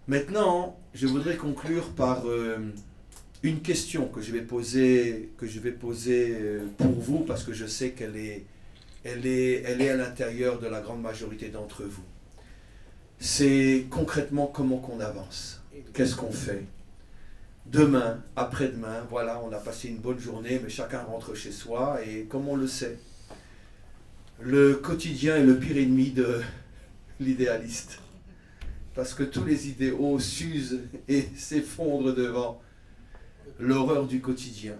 Maintenant, je voudrais conclure par une question que je vais poser, pour vous, parce que je sais qu'elle est à l'intérieur de la grande majorité d'entre vous. C'est concrètement comment qu'on avance. Qu'est-ce qu'on fait? Demain, après-demain, voilà, on a passé une bonne journée, mais chacun rentre chez soi, et comme on le sait, le quotidien est le pire ennemi de l'idéaliste. Parce que tous les idéaux s'usent et s'effondrent devant l'horreur du quotidien.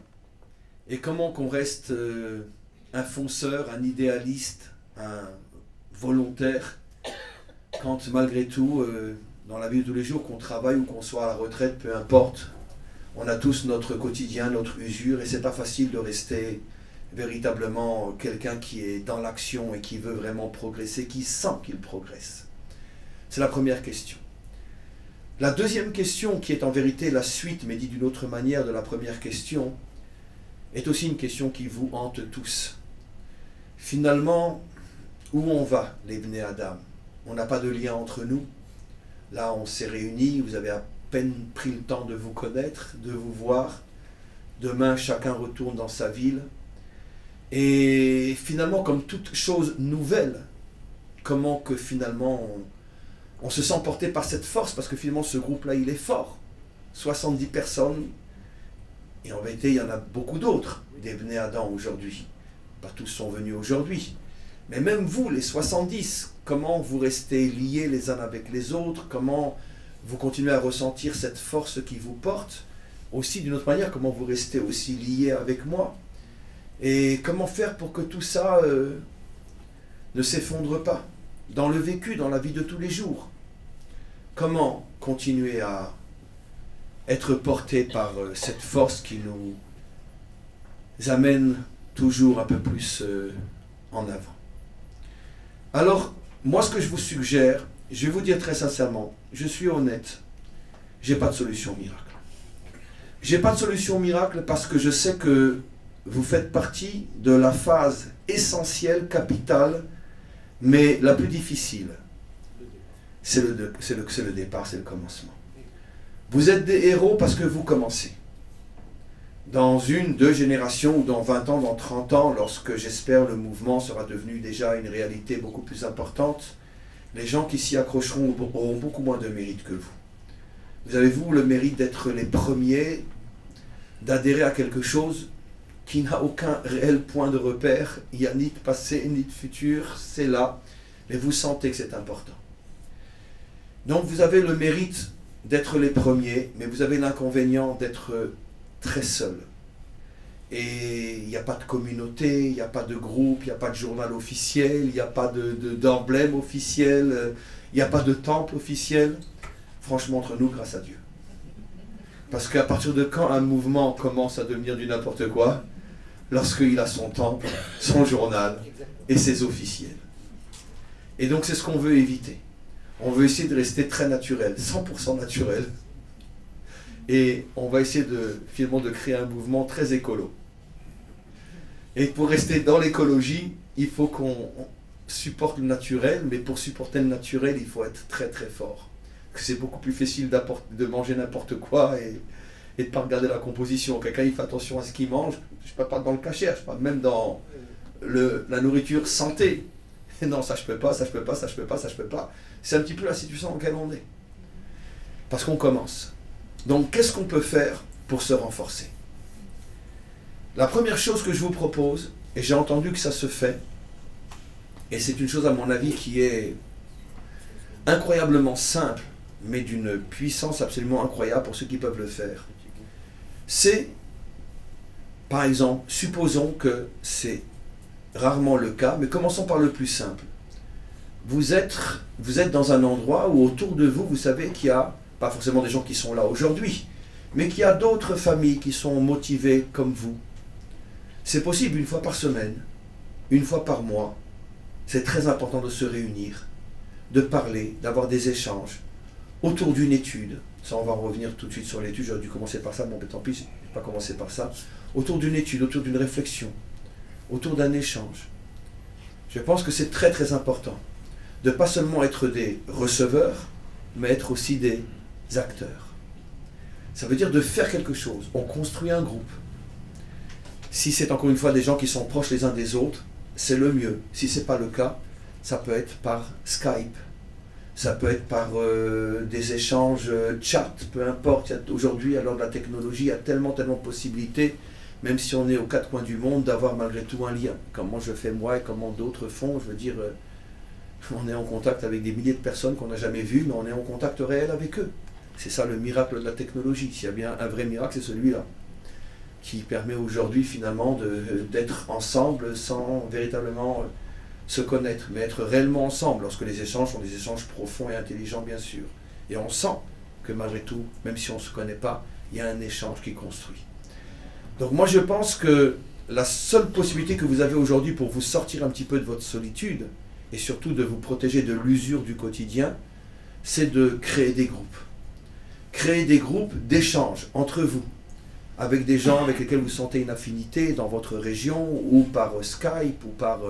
Et comment qu'on reste un fonceur, un idéaliste, un volontaire, quand malgré tout, dans la vie de tous les jours, qu'on travaille ou qu'on soit à la retraite, peu importe, on a tous notre quotidien, notre usure, et c'est pas facile de rester véritablement quelqu'un qui est dans l'action et qui veut vraiment progresser, qui sent qu'il progresse. C'est la première question. La deuxième question, qui est en vérité la suite, mais dit d'une autre manière de la première question, est aussi une question qui vous hante tous. Finalement, où on va, les Bnei Adam? On n'a pas de lien entre nous. Là, on s'est réunis, vous avez à peine pris le temps de vous connaître, de vous voir. Demain, chacun retourne dans sa ville. Et finalement, comme toute chose nouvelle, comment que finalement on se sent porté par cette force, parce que finalement ce groupe-là, il est fort. 70 personnes, et en vérité, il y en a beaucoup d'autres, des Bnei Adam aujourd'hui. Pas tous sont venus aujourd'hui. Mais même vous, les 70, comment vous restez liés les uns avec les autres, comment vous continuez à ressentir cette force qui vous porte, aussi d'une autre manière, comment vous restez aussi liés avec moi, et comment faire pour que tout ça ne s'effondre pas, dans le vécu, dans la vie de tous les jours. Comment continuer à être porté par cette force qui nous amène toujours un peu plus en avant. Alors, moi, ce que je vous suggère, je vais vous dire très sincèrement, je suis honnête, j'ai pas de solution miracle. J'ai pas de solution miracle parce que je sais que vous faites partie de la phase essentielle, capitale, mais la plus difficile. C'est le départ, c'est le commencement. Vous êtes des héros parce que vous commencez. Dans une, deux générations, ou dans 20 ans, dans 30 ans, lorsque j'espère le mouvement sera devenu déjà une réalité beaucoup plus importante, les gens qui s'y accrocheront auront beaucoup moins de mérite que vous. Vous avez, vous, le mérite d'être les premiers, d'adhérer à quelque chose qui n'a aucun réel point de repère. Il n'y a ni de passé, ni de futur, c'est là. Et vous sentez que c'est important. Donc vous avez le mérite d'être les premiers, mais vous avez l'inconvénient d'être très seul. Et il n'y a pas de communauté, il n'y a pas de groupe, il n'y a pas de journal officiel, il n'y a pas d'emblème officiel, il n'y a pas de temple officiel. Franchement, entre nous, grâce à Dieu. Parce qu'à partir de quand un mouvement commence à devenir du n'importe quoi? Lorsqu'il a son temple, son journal et ses officiels. Et donc c'est ce qu'on veut éviter. On veut essayer de rester très naturel, 100% naturel. Et on va essayer finalement de créer un mouvement très écolo. Et pour rester dans l'écologie, il faut qu'on supporte le naturel, mais pour supporter le naturel, il faut être très très fort. Parce que c'est beaucoup plus facile de manger n'importe quoi et de ne pas regarder la composition. Quelqu'un il fait attention à ce qu'il mange, je ne parle pas dans le cachère, je parle même dans la nourriture santé. Non, ça je peux pas, ça je peux pas, ça je peux pas, ça je peux pas. C'est un petit peu la situation dans laquelle on est. Parce qu'on commence. Donc, qu'est-ce qu'on peut faire pour se renforcer? La première chose que je vous propose, et j'ai entendu que ça se fait, et c'est une chose à mon avis qui est incroyablement simple, mais d'une puissance absolument incroyable pour ceux qui peuvent le faire, c'est, par exemple, supposons que c'est rarement le cas, mais commençons par le plus simple. Vous êtes dans un endroit où autour de vous, vous savez qu'il y a, pas forcément des gens qui sont là aujourd'hui, mais qu'il y a d'autres familles qui sont motivées comme vous. C'est possible une fois par semaine, une fois par mois. C'est très important de se réunir, de parler, d'avoir des échanges autour d'une étude. Ça, on va revenir tout de suite sur l'étude. J'aurais dû commencer par ça, bon, mais tant pis, je ne vais pas commencer par ça. Autour d'une étude, autour d'une réflexion, autour d'un échange. Je pense que c'est très très important de ne pas seulement être des receveurs, mais être aussi des acteurs. Ça veut dire de faire quelque chose. On construit un groupe. Si c'est encore une fois des gens qui sont proches les uns des autres, c'est le mieux. Si ce n'est pas le cas, ça peut être par Skype, ça peut être par des échanges chat, peu importe. Aujourd'hui, à l'heure de la technologie, il y a tellement de possibilités, même si on est aux quatre coins du monde, d'avoir malgré tout un lien. Comment je fais moi et comment d'autres font, je veux dire, on est en contact avec des milliers de personnes qu'on n'a jamais vues, mais on est en contact réel avec eux. C'est ça le miracle de la technologie. S'il y a bien un vrai miracle, c'est celui-là, qui permet aujourd'hui finalement d'être ensemble sans véritablement se connaître, mais être réellement ensemble, lorsque les échanges sont des échanges profonds et intelligents, bien sûr. Et on sent que malgré tout, même si on ne se connaît pas, il y a un échange qui construit. Donc moi je pense que la seule possibilité que vous avez aujourd'hui pour vous sortir un petit peu de votre solitude, et surtout de vous protéger de l'usure du quotidien, c'est de créer des groupes. Créer des groupes d'échange entre vous, avec des gens avec lesquels vous sentez une affinité dans votre région, ou par Skype, ou par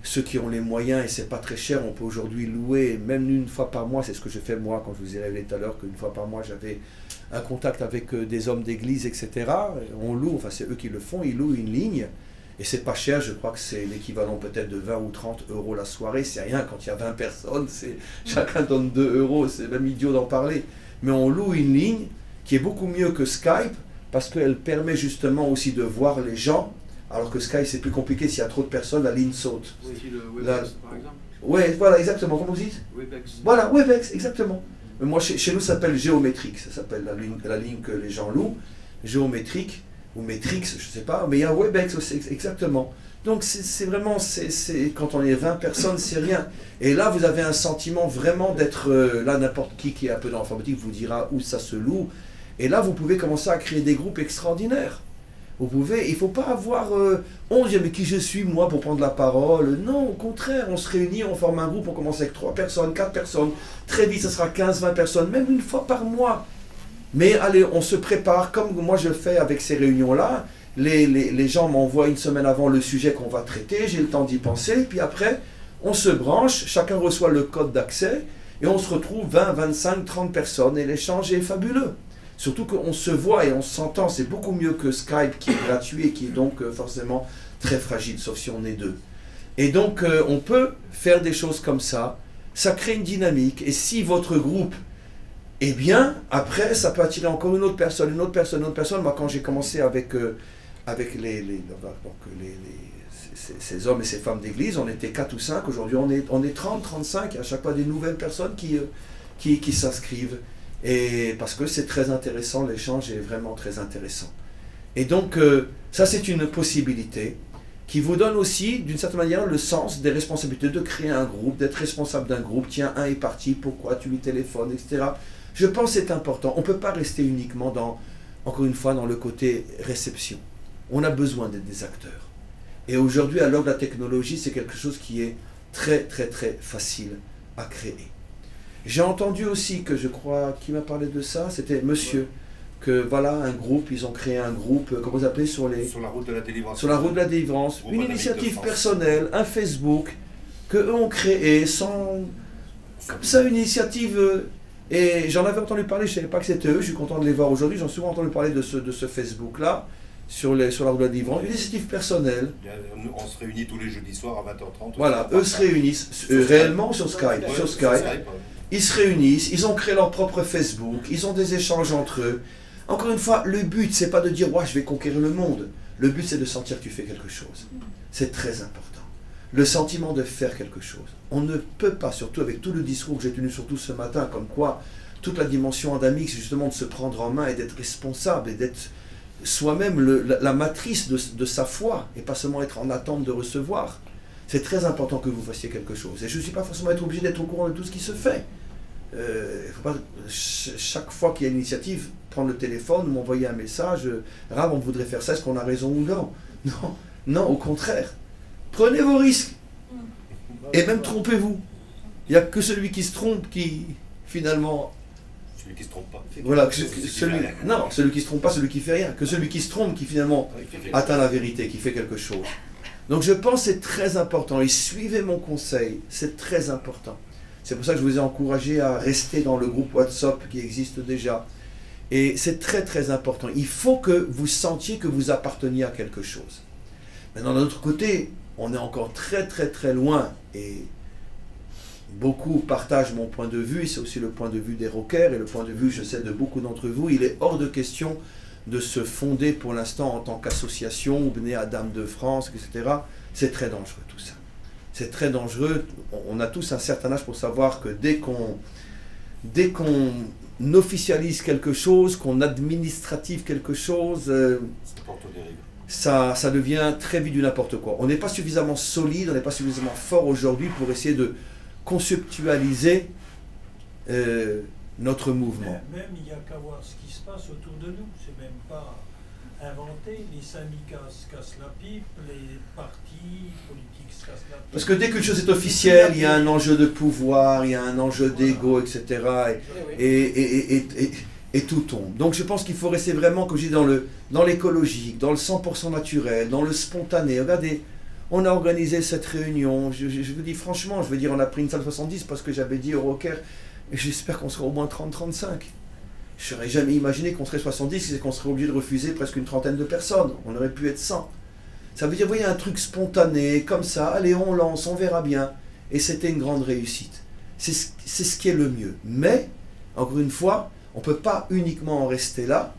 ceux qui ont les moyens, et c'est pas très cher, on peut aujourd'hui louer, même une fois par mois, c'est ce que je fais moi, quand je vous ai révélé tout à l'heure, qu'une fois par mois j'avais un contact avec des hommes d'église, etc. On loue, enfin c'est eux qui le font, ils louent une ligne, et c'est pas cher, je crois que c'est l'équivalent peut-être de 20 ou 30 euros la soirée, c'est rien, quand il y a 20 personnes, chacun donne 2 euros, c'est même idiot d'en parler. Mais on loue une ligne qui est beaucoup mieux que Skype, parce qu'elle permet justement aussi de voir les gens, alors que Skype c'est plus compliqué, s'il y a trop de personnes, la ligne saute. Oui, le Webex par exemple. Oui, voilà, exactement, comment vous dites? Webex. Voilà, Webex, exactement. Moi, chez nous, ça s'appelle géométrique, ça s'appelle la ligne que les gens louent, géométrique, ou Matrix, je ne sais pas, mais il y a Webex aussi, exactement. Donc c'est vraiment, quand on est 20 personnes, c'est rien. Et là, vous avez un sentiment vraiment d'être, là, n'importe qui est un peu dans l'informatique vous dira où ça se loue. Et là, vous pouvez commencer à créer des groupes extraordinaires. Vous pouvez, il ne faut pas avoir 11, mais qui je suis, moi, pour prendre la parole. Non, au contraire, on se réunit, on forme un groupe, on commence avec 3 personnes, 4 personnes. Très vite, ça sera 15, 20 personnes, même une fois par mois. Mais allez, on se prépare, comme moi je fais avec ces réunions-là. Les gens m'envoient une semaine avant le sujet qu'on va traiter, j'ai le temps d'y penser, puis après, on se branche, chacun reçoit le code d'accès, et on se retrouve 20, 25, 30 personnes, et l'échange est fabuleux. Surtout qu'on se voit et on s'entend, c'est beaucoup mieux que Skype qui est gratuit et qui est donc forcément très fragile, sauf si on est deux. Et donc on peut faire des choses comme ça crée une dynamique, et si votre groupe est bien, après ça peut attirer encore une autre personne, une autre personne, une autre personne. Moi quand j'ai commencé avec ces hommes et ces femmes d'église, on était 4 ou 5, aujourd'hui on est 30, 35, et à chaque fois des nouvelles personnes qui s'inscrivent. Et parce que c'est très intéressant, l'échange est vraiment très intéressant. Et donc, ça c'est une possibilité qui vous donne aussi, d'une certaine manière, le sens des responsabilités, de créer un groupe, d'être responsable d'un groupe. Tiens, un est parti, pourquoi tu lui téléphones, etc. Je pense que c'est important. On ne peut pas rester uniquement encore une fois, dans le côté réception. On a besoin d'être des acteurs. Et aujourd'hui, à l'heure de la technologie, c'est quelque chose qui est très, très, très facile à créer. J'ai entendu aussi que, je crois, qui m'a parlé de ça, c'était monsieur, que voilà, un groupe, ils ont créé un groupe, comment vous appelez, sur la route de la délivrance. Sur la route de la délivrance, une initiative personnelle, un Facebook, qu'eux ont créé, comme ça, une initiative, et j'en avais entendu parler, je ne savais pas que c'était eux, je suis content de les voir aujourd'hui, j'en ai souvent entendu parler de ce Facebook-là, sur la route de la délivrance, une initiative personnelle. On se réunit tous les jeudis soirs à 20h30. Voilà, eux se réunissent, réellement sur Skype, sur Skype. Ils se réunissent, ils ont créé leur propre Facebook, ils ont des échanges entre eux. Encore une fois, le but, c'est pas de dire « ouais, je vais conquérir le monde ». Le but, c'est de sentir que tu fais quelque chose. C'est très important. Le sentiment de faire quelque chose. On ne peut pas, surtout avec tout le discours que j'ai tenu surtout ce matin, comme quoi toute la dimension adamique, c'est justement de se prendre en main et d'être responsable et d'être soi-même la matrice de sa foi et pas seulement être en attente de recevoir. C'est très important que vous fassiez quelque chose. Et je ne suis pas forcément être obligé d'être au courant de tout ce qui se fait. Il ne faut pas, chaque fois qu'il y a une initiative, prendre le téléphone ou m'envoyer un message, Rav, on voudrait faire ça, est-ce qu'on a raison ou non? Non, non, au contraire. Prenez vos risques. Et même trompez-vous. Il n'y a que celui qui se trompe qui, finalement... Celui qui se trompe pas. Voilà, celui qui se trompe pas, celui qui fait rien. Que celui qui se trompe qui, finalement, atteint la vérité, qui fait quelque chose. Donc je pense que c'est très important. Et suivez mon conseil, c'est très important. C'est pour ça que je vous ai encouragé à rester dans le groupe WhatsApp qui existe déjà. Et c'est très très important. Il faut que vous sentiez que vous apparteniez à quelque chose. Maintenant, d'un autre côté, on est encore très très très loin et beaucoup partagent mon point de vue. C'est aussi le point de vue des rockers et le point de vue, je sais, de beaucoup d'entre vous. Il est hors de question de se fonder pour l'instant en tant qu'association ou Bnei Adam de France, etc. C'est très dangereux tout ça. C'est très dangereux. On a tous un certain âge pour savoir que dès qu'on officialise quelque chose, qu'on administrative quelque chose, ça devient très vite du n'importe quoi. On n'est pas suffisamment solide, on n'est pas suffisamment fort aujourd'hui pour essayer de conceptualiser notre mouvement. Même il n'y a qu'à voir ce qui se passe autour de nous. C'est même pas inventé. Les syndicats se cassent la pipe, les partis politiques se cassent la pipe. Parce que dès qu'une chose est officielle, il y a un enjeu de pouvoir, il y a un enjeu d'ego, etc. Et tout tombe. Donc je pense qu'il faut rester vraiment, comme je dis, dans l'écologique, dans le 100% naturel, dans le spontané. Regardez, on a organisé cette réunion. Je vous dis franchement, je veux dire, on a pris une salle 70 parce que j'avais dit au rocker, j'espère qu'on sera au moins 30-35. Je n'aurais jamais imaginé qu'on serait 70 et qu'on serait obligé de refuser presque une trentaine de personnes. On aurait pu être 100. Ça veut dire, vous voyez, un truc spontané, comme ça, allez, on lance, on verra bien. Et c'était une grande réussite. C'est ce qui est le mieux. Mais, encore une fois, on ne peut pas uniquement en rester là.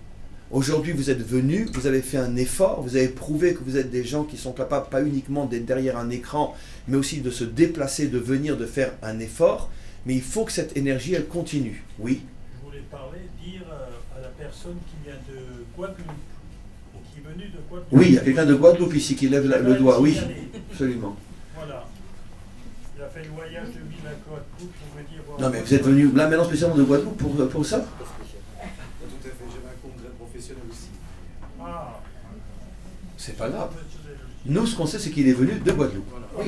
Aujourd'hui, vous êtes venus, vous avez fait un effort, vous avez prouvé que vous êtes des gens qui sont capables, pas uniquement d'être derrière un écran, mais aussi de se déplacer, de venir, de faire un effort. Mais il faut que cette énergie, elle continue. Oui. Je voulais dire à la personne qui vient de Guadeloupe, qui est venue de Guadeloupe. Oui, il y a quelqu'un de Guadeloupe ici qui lève le doigt, oui, absolument. Voilà. Il a fait le voyage de Ville à Guadeloupe pour venir voir. Non, mais vous êtes venu là maintenant spécialement de Guadeloupe pour ça? Tout à fait, j'avais un congrès professionnel aussi. Ah. C'est pas grave. Nous, ce qu'on sait, c'est qu'il est venu de Guadeloupe. Oui,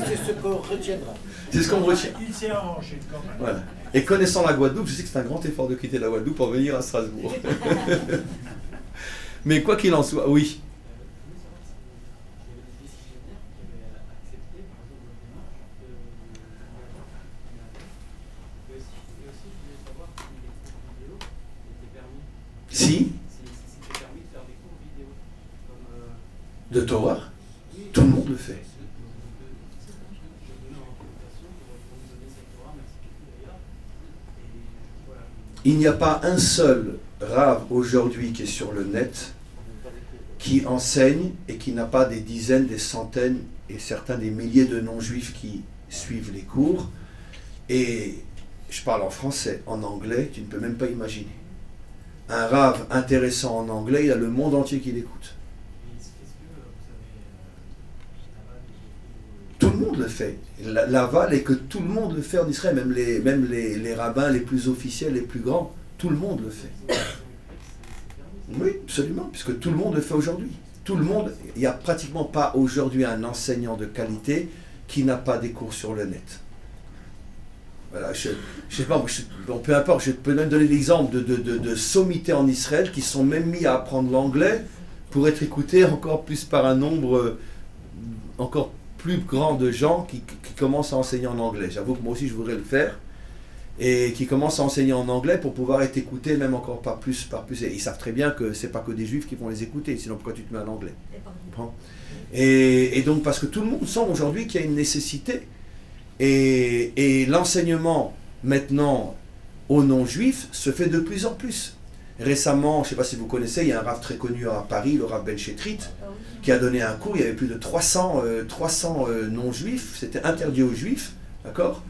c'est ce qu'on retiendra. C'est ce qu'on retient. Il s'est arrangé quand même. Voilà. Et connaissant la Guadeloupe, je sais que c'est un grand effort de quitter la Guadeloupe pour venir à Strasbourg. Mais quoi qu'il en soit, oui. Si. De Torah, tout le monde le fait. Il n'y a pas un seul rave aujourd'hui qui est sur le net qui enseigne et qui n'a pas des dizaines, des centaines et certains des milliers de non-juifs qui suivent les cours. Et je parle en français, en anglais, tu ne peux même pas imaginer. Un rave intéressant en anglais, il a le monde entier qui l'écoute. Tout le monde le fait. L'aval est que tout le monde le fait en Israël, même les rabbins les plus officiels, les plus grands, tout le monde le fait. Oui, absolument, puisque tout le monde le fait aujourd'hui. Tout le monde, il n'y a pratiquement pas aujourd'hui un enseignant de qualité qui n'a pas des cours sur le net. Voilà, je sais pas, bon, peu importe, je peux même donner l'exemple de sommités en Israël qui sont même mis à apprendre l'anglais pour être écoutés encore plus par un nombre encore plus grand de gens qui commencent à enseigner en anglais. J'avoue que moi aussi je voudrais le faire. Et qui commencent à enseigner en anglais pour pouvoir être écoutés même encore par plus. Et ils savent très bien que c'est pas que des juifs qui vont les écouter, sinon pourquoi tu te mets en anglais? Et donc parce que tout le monde sent aujourd'hui qu'il y a une nécessité. Et l'enseignement maintenant aux non-juifs se fait de plus en plus. Récemment, je ne sais pas si vous connaissez, il y a un rav très connu à Paris, le rav Ben Chetrit, qui a donné un cours. Il y avait plus de 300 non-juifs, c'était interdit aux juifs, d'accord?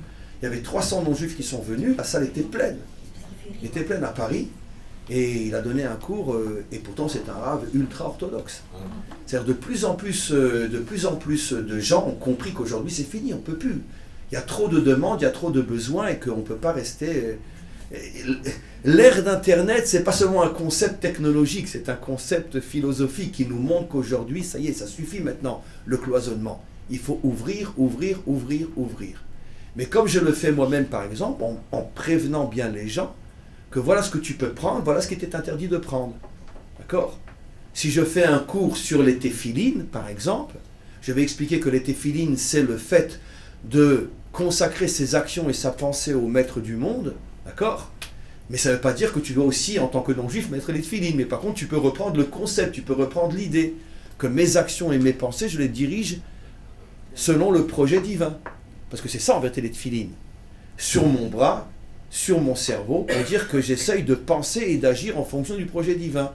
Il y avait 300 non-juifs qui sont venus, la salle était pleine. Il était pleine à Paris, et il a donné un cours, et pourtant c'est un rav ultra-orthodoxe. C'est-à-dire de plus en plus de gens ont compris qu'aujourd'hui c'est fini, on ne peut plus. Il y a trop de demandes, il y a trop de besoins, et qu'on ne peut pas rester... L'ère d'Internet, c'est pas seulement un concept technologique, c'est un concept philosophique qui nous montre qu'aujourd'hui, ça y est, ça suffit maintenant, le cloisonnement. Il faut ouvrir, ouvrir, ouvrir, ouvrir. Mais comme je le fais moi-même, par exemple, en prévenant bien les gens que voilà ce que tu peux prendre, voilà ce qui était interdit de prendre. D'accord? Si je fais un cours sur les téphilines, par exemple, je vais expliquer que les téphilines, c'est le fait de consacrer ses actions et sa pensée au maître du monde, d'accord? Mais ça ne veut pas dire que tu dois aussi, en tant que non-juif, mettre les tefilines. Mais par contre, tu peux reprendre le concept, tu peux reprendre l'idée que mes actions et mes pensées, je les dirige selon le projet divin. Parce que c'est ça en vérité les tefilines. Sur mon bras, sur mon cerveau, pour dire que j'essaye de penser et d'agir en fonction du projet divin.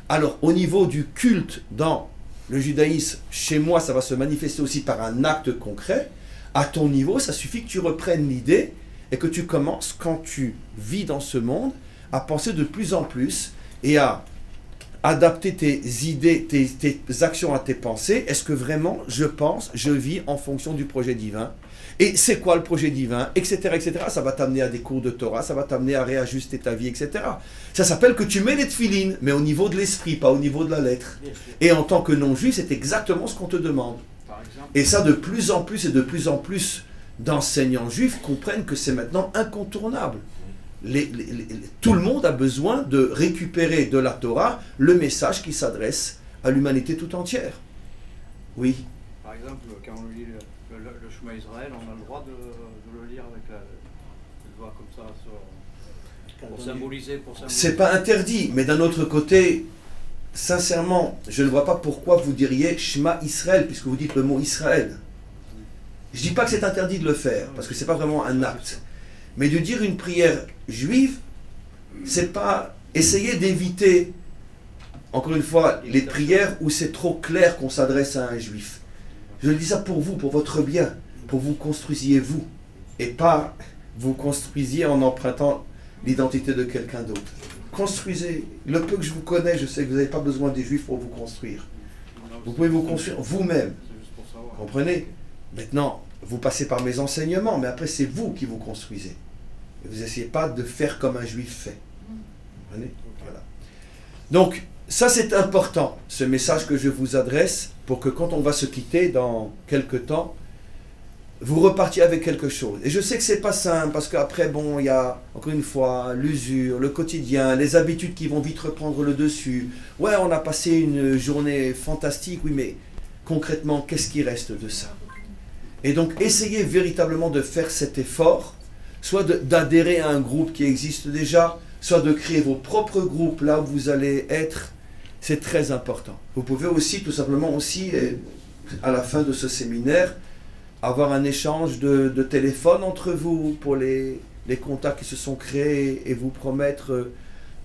Alors, au niveau du culte dans le judaïsme, chez moi, ça va se manifester aussi par un acte concret. À ton niveau, ça suffit que tu reprennes l'idée et que tu commences, quand tu vis dans ce monde, à penser de plus en plus et à adapter tes idées, tes actions à tes pensées. Est-ce que vraiment je pense, je vis en fonction du projet divin? Et c'est quoi le projet divin, etc., etc. Ça va t'amener à des cours de Torah, ça va t'amener à réajuster ta vie, etc. Ça s'appelle que tu mets les tefilines, mais au niveau de l'esprit, pas au niveau de la lettre. Et en tant que non-juif, c'est exactement ce qu'on te demande. Et ça, de plus en plus et de plus en plus d'enseignants juifs comprennent que c'est maintenant incontournable. Tout le monde a besoin de récupérer de la Torah le message qui s'adresse à l'humanité tout entière. Oui. Par exemple, quand on lit le Shema Israël, on a le droit de le lire avec la voix comme ça, pour symboliser. C'est pas interdit, mais d'un autre côté, sincèrement, je ne vois pas pourquoi vous diriez Shema Israël, puisque vous dites le mot Israël. Je dis pas que c'est interdit de le faire, parce que c'est pas vraiment un acte. Mais de dire une prière juive, c'est pas essayer d'éviter, encore une fois, les prières où c'est trop clair qu'on s'adresse à un juif. Je dis ça pour vous, pour votre bien, pour vous construisiez vous, et pas vous construisiez en empruntant l'identité de quelqu'un d'autre. Construisez. Le peu que je vous connais, je sais que vous n'avez pas besoin des juifs pour vous construire. Vous pouvez vous construire vous-même. Comprenez? Maintenant, vous passez par mes enseignements, mais après c'est vous qui vous construisez. Et vous n'essayez pas de faire comme un juif fait. Vous comprenez? Voilà. Donc, ça c'est important, ce message que je vous adresse, pour que quand on va se quitter dans quelques temps, vous repartiez avec quelque chose. Et je sais que c'est pas simple, parce qu'après, bon, il y a, encore une fois, l'usure, le quotidien, les habitudes qui vont vite reprendre le dessus. Ouais, on a passé une journée fantastique, oui, mais concrètement, qu'est-ce qui reste de ça? Et donc, essayez véritablement de faire cet effort, soit d'adhérer à un groupe qui existe déjà, soit de créer vos propres groupes là où vous allez être. C'est très important. Vous pouvez aussi, tout simplement aussi, à la fin de ce séminaire, avoir un échange de téléphone entre vous pour les contacts qui se sont créés et vous promettre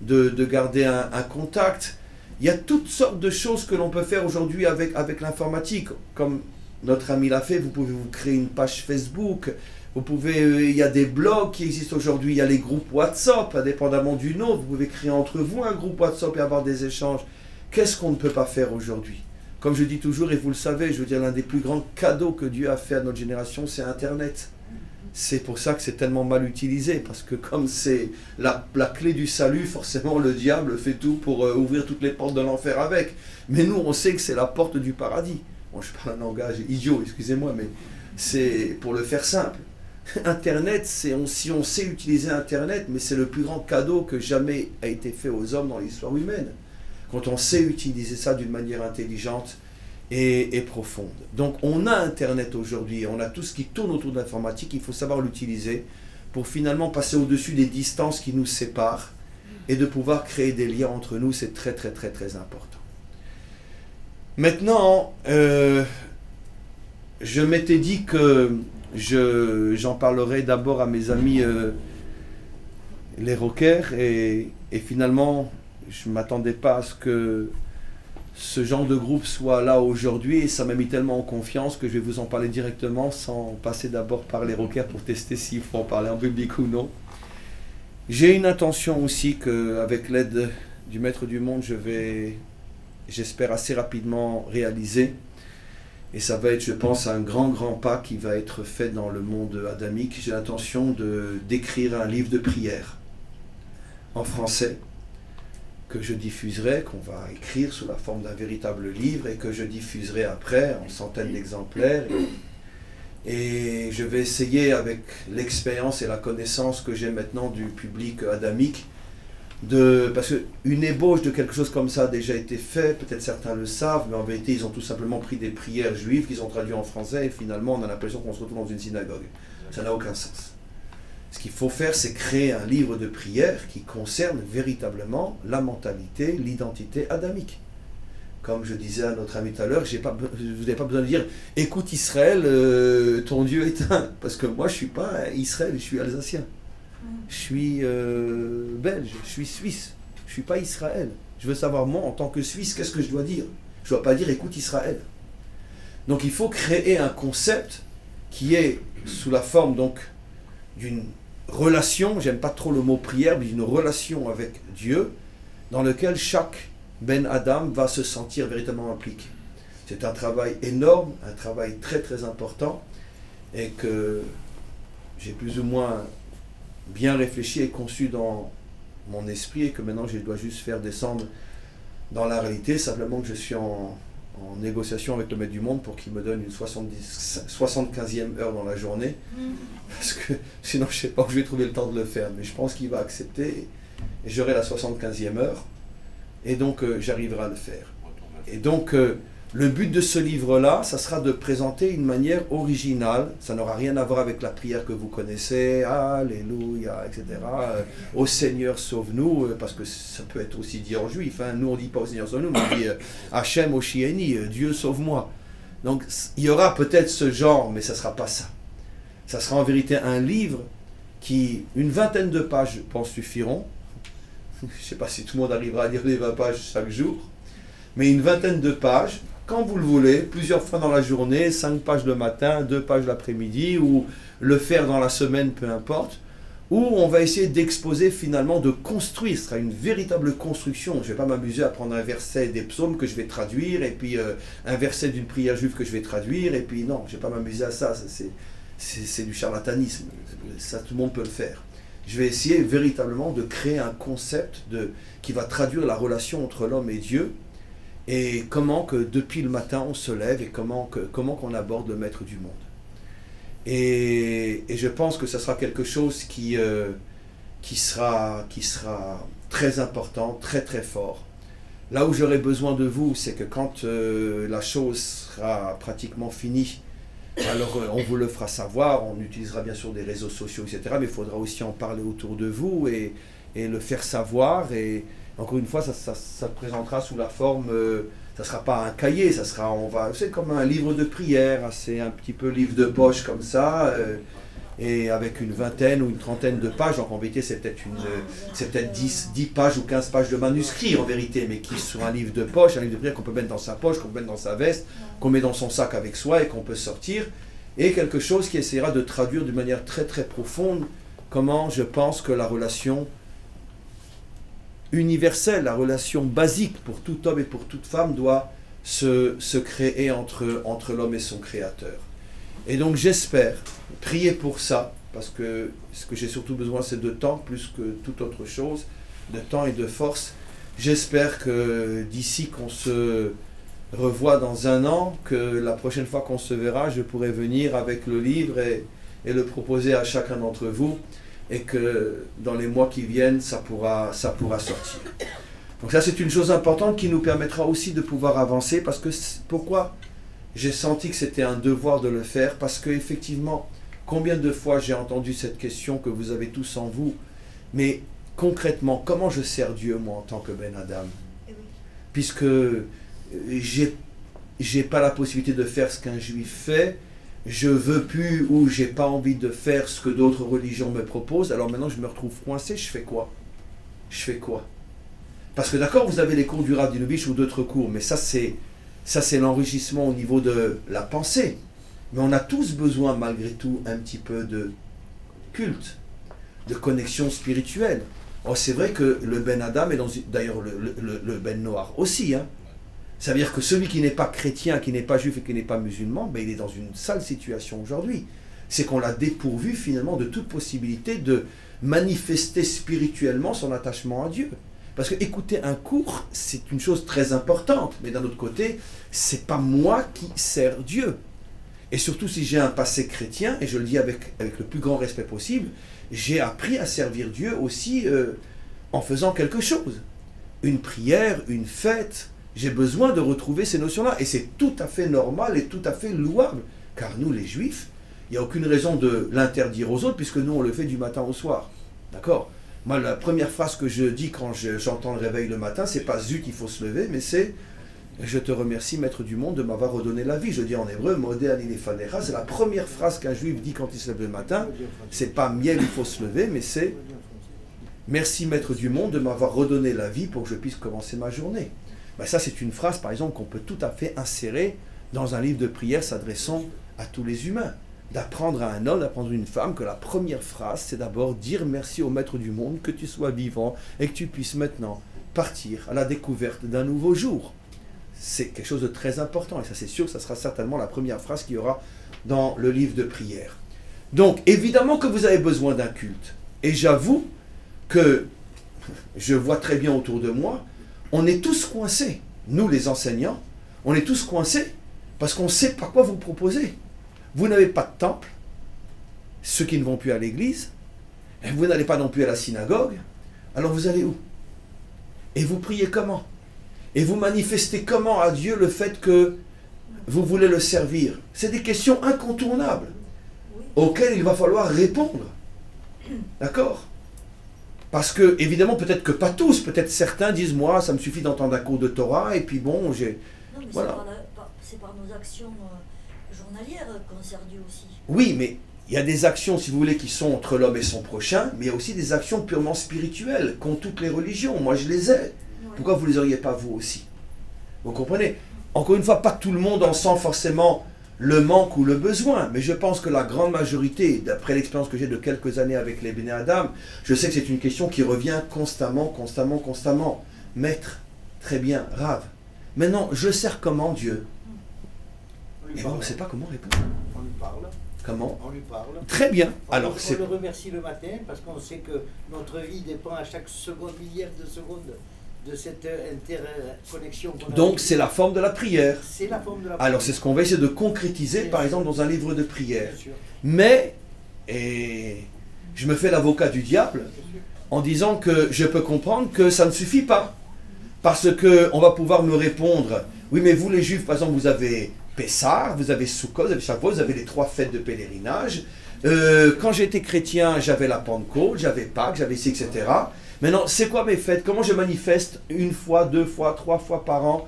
de garder un contact. Il y a toutes sortes de choses que l'on peut faire aujourd'hui avec l'informatique. Comme notre ami l'a fait, vous pouvez vous créer une page Facebook. Vous pouvez, il y a des blogs qui existent aujourd'hui, il y a les groupes WhatsApp, indépendamment du nom. Vous pouvez créer entre vous un groupe WhatsApp et avoir des échanges. Qu'est-ce qu'on ne peut pas faire aujourd'hui? Comme je dis toujours, et vous le savez, je veux dire, l'un des plus grands cadeaux que Dieu a fait à notre génération, c'est Internet. C'est pour ça que c'est tellement mal utilisé, parce que comme c'est la clé du salut, forcément le diable fait tout pour ouvrir toutes les portes de l'enfer avec. Mais nous, on sait que c'est la porte du paradis. Bon, je parle un langage idiot, excusez-moi, mais c'est pour le faire simple. Internet, si on sait utiliser Internet, mais c'est le plus grand cadeau que jamais a été fait aux hommes dans l'histoire humaine. Quand on sait utiliser ça d'une manière intelligente et profonde. Donc on a Internet aujourd'hui, on a tout ce qui tourne autour de l'informatique, il faut savoir l'utiliser pour finalement passer au-dessus des distances qui nous séparent et de pouvoir créer des liens entre nous, c'est très très très très important. Maintenant, je m'étais dit que j'en parlerai d'abord à mes amis les rockers et finalement je ne m'attendais pas à ce que ce genre de groupe soit là aujourd'hui et ça m'a mis tellement en confiance que je vais vous en parler directement sans passer d'abord par les rockers pour tester s'il faut en parler en public ou non. J'ai une intention aussi qu'avec l'aide du Maître du Monde, j'espère assez rapidement réaliser. Et ça va être, je pense, un grand pas qui va être fait dans le monde adamique. J'ai l'intention d'écrire un livre de prière en français que je diffuserai, qu'on va écrire sous la forme d'un véritable livre et que je diffuserai après en centaines d'exemplaires. Et je vais essayer, avec l'expérience et la connaissance que j'ai maintenant du public adamique, parce qu'une ébauche de quelque chose comme ça a déjà été fait, peut-être certains le savent, mais en vérité ils ont tout simplement pris des prières juives qu'ils ont traduites en français et finalement on a l'impression qu'on se retrouve dans une synagogue. Ça n'a aucun sens. Ce qu'il faut faire, c'est créer un livre de prières qui concerne véritablement la mentalité, l'identité adamique. Comme je disais à notre ami tout à l'heure, vous n'avez pas besoin de dire « Écoute Israël, ton Dieu est un ». Parce que moi, je ne suis pas Israël, je suis alsacien. Je suis belge, je suis suisse. Je ne suis pas Israël. Je veux savoir, moi, en tant que Suisse, qu'est-ce que je dois dire? Je ne dois pas dire « Écoute Israël ». Donc, il faut créer un concept qui est sous la forme donc d'une relation, j'aime pas trop le mot prière, mais d'une relation avec Dieu, dans lequel chaque Ben Adam va se sentir véritablement impliqué. C'est un travail énorme, un travail très très important, et que j'ai plus ou moins bien réfléchi et conçu dans mon esprit, et que maintenant je dois juste faire descendre dans la réalité, simplement que je suis en négociation avec le maître du monde pour qu'il me donne une 75e heure dans la journée, parce que sinon je ne sais pas où je vais trouver le temps de le faire, mais je pense qu'il va accepter, et j'aurai la 75e heure, et donc j'arriverai à le faire. Et donc le but de ce livre-là, ça sera de présenter une manière originale, ça n'aura rien à voir avec la prière que vous connaissez, Alléluia, etc., au Seigneur sauve-nous, parce que ça peut être aussi dit en juif, hein. Nous on ne dit pas au Seigneur sauve-nous, mais on dit Hachem Oshieni, Dieu sauve-moi. Donc il y aura peut-être ce genre, mais ça ne sera pas ça. Ça sera en vérité un livre qui, une vingtaine de pages, je pense, suffiront. Je ne sais pas si tout le monde arrivera à lire les 20 pages chaque jour, mais une vingtaine de pages, quand vous le voulez, plusieurs fois dans la journée, 5 pages le matin, 2 pages l'après-midi, ou le faire dans la semaine, peu importe, où on va essayer d'exposer finalement, de construire, ce sera une véritable construction. Je ne vais pas m'amuser à prendre un verset des psaumes que je vais traduire, et puis un verset d'une prière juive que je vais traduire, et puis non, je ne vais pas m'amuser à ça, c'est du charlatanisme, ça tout le monde peut le faire. Je vais essayer véritablement de créer un concept qui va traduire la relation entre l'homme et Dieu, et comment que depuis le matin on se lève, et comment qu'on aborde le maître du monde. Et je pense que ce sera quelque chose qui sera très important, très très fort. Là où j'aurai besoin de vous, c'est que quand la chose sera pratiquement finie, alors on vous le fera savoir, on utilisera bien sûr des réseaux sociaux, etc. Mais il faudra aussi en parler autour de vous et le faire savoir. Et encore une fois, ça présentera sous la forme, ça ne sera pas un cahier, ça sera, c'est comme un livre de prière, c'est un petit peu livre de poche comme ça, et avec une vingtaine ou une trentaine de pages. Donc en vérité, c'est peut-être 10 pages ou 15 pages de manuscrit en vérité, mais qui sont un livre de poche, un livre de prière qu'on peut mettre dans sa poche, qu'on peut mettre dans sa veste, qu'on met dans son sac avec soi et qu'on peut sortir, et quelque chose qui essaiera de traduire d'une manière très très profonde comment je pense que la relation universelle, la relation basique pour tout homme et pour toute femme doit se créer entre l'homme et son Créateur. Et donc j'espère, prier pour ça, parce que ce que j'ai surtout besoin c'est de temps, plus que toute autre chose, de temps et de force. J'espère que d'ici qu'on se revoit dans un an, que la prochaine fois qu'on se verra, je pourrai venir avec le livre et le proposer à chacun d'entre vous, et que dans les mois qui viennent, ça pourra sortir. Donc ça c'est une chose importante qui nous permettra aussi de pouvoir avancer, parce que pourquoi j'ai senti que c'était un devoir de le faire, parce que effectivement, combien de fois j'ai entendu cette question que vous avez tous en vous, mais concrètement, comment je sers Dieu moi en tant que Ben Adam? Puisque j'ai pas la possibilité de faire ce qu'un juif fait, je veux plus ou j'ai pas envie de faire ce que d'autres religions me proposent, alors maintenant je me retrouve coincé, je fais quoi? Parce que d'accord, vous avez les cours du Rav Dinovich ou d'autres cours, mais ça c'est l'enrichissement au niveau de la pensée. Mais on a tous besoin malgré tout un petit peu de culte, de connexion spirituelle. Or c'est vrai que le Ben Adam est d'ailleurs le Ben Noir aussi, hein. Ça veut dire que celui qui n'est pas chrétien, qui n'est pas juif et qui n'est pas musulman, ben il est dans une sale situation aujourd'hui. C'est qu'on l'a dépourvu finalement de toute possibilité de manifester spirituellement son attachement à Dieu. Parce que écouter un cours, c'est une chose très importante, mais d'un autre côté, c'est pas moi qui sers Dieu. Et surtout si j'ai un passé chrétien, et je le dis avec le plus grand respect possible, j'ai appris à servir Dieu aussi en faisant quelque chose. Une prière, une fête, j'ai besoin de retrouver ces notions-là. Et c'est tout à fait normal et tout à fait louable. Car nous, les Juifs, il n'y a aucune raison de l'interdire aux autres, puisque nous, on le fait du matin au soir. D'accord? Moi, la première phrase que je dis quand j'entends le réveil le matin, c'est pas « zut, il faut se lever », mais c'est « je te remercie, Maître du monde, de m'avoir redonné la vie ». Je dis en hébreu « modé ani lefanecha ». C'est la première phrase qu'un Juif dit quand il se lève le matin. C'est pas « miel, il faut se lever », mais c'est « merci, Maître du monde, de m'avoir redonné la vie pour que je puisse commencer ma journée ». Ben ça, c'est une phrase, par exemple, qu'on peut tout à fait insérer dans un livre de prière s'adressant à tous les humains. D'apprendre à un homme, d'apprendre à une femme que la première phrase, c'est d'abord dire merci au Maître du monde, que tu sois vivant et que tu puisses maintenant partir à la découverte d'un nouveau jour. C'est quelque chose de très important et ça c'est sûr que ça sera certainement la première phrase qu'il y aura dans le livre de prière. Donc évidemment que vous avez besoin d'un culte. Et j'avoue que je vois très bien autour de moi, on est tous coincés. Nous les enseignants, on est tous coincés parce qu'on ne sait pas quoi vous proposer. Vous n'avez pas de temple, ceux qui ne vont plus à l'église, et vous n'allez pas non plus à la synagogue, alors vous allez où? Et vous priez comment? Et vous manifestez comment à Dieu le fait que vous voulez le servir? C'est des questions incontournables auxquelles il va falloir répondre. D'accord? Parce que, évidemment, peut-être que pas tous, peut-être certains disent, moi, ça me suffit d'entendre un cours de Torah, et puis bon, j'ai... Non, mais voilà. c'est par nos actions journalières qu'on sert Dieu aussi. Oui, mais il y a des actions, si vous voulez, qui sont entre l'homme et son prochain, mais il y a aussi des actions purement spirituelles, qu'ont toutes les religions. Moi, je les ai. Ouais. Pourquoi vous ne les auriez pas, vous aussi? Vous comprenez? Encore une fois, pas tout le monde en sent forcément le manque ou le besoin, mais je pense que la grande majorité, d'après l'expérience que j'ai de quelques années avec les Béné Adam, je sais que c'est une question qui revient constamment. Maître, très bien, Rav. Maintenant, je sers comment Dieu? Et bon, on ne sait pas comment répondre. On lui parle. Comment? On lui parle. Très bien. On c'est... le remercie le matin parce qu'on sait que notre vie dépend à chaque seconde, millième de seconde de cette interconnexion qu'on a. Donc c'est la forme de la prière. C'est la forme de la prière. Alors c'est ce qu'on va essayer de concrétiser par exemple dans un livre de prière. Bien sûr. Mais, et je me fais l'avocat du diable en disant que je peux comprendre que ça ne suffit pas. Parce qu'on va pouvoir me répondre, oui mais vous les Juifs par exemple vous avez Pessah, vous avez Sukkot, vous avez Shavuot, vous avez les 3 fêtes de pèlerinage. Quand j'étais chrétien, j'avais la Pentecôte, j'avais Pâques, j'avais ici, etc. Maintenant, c'est quoi mes fêtes? Comment je manifeste 1 fois, 2 fois, 3 fois par an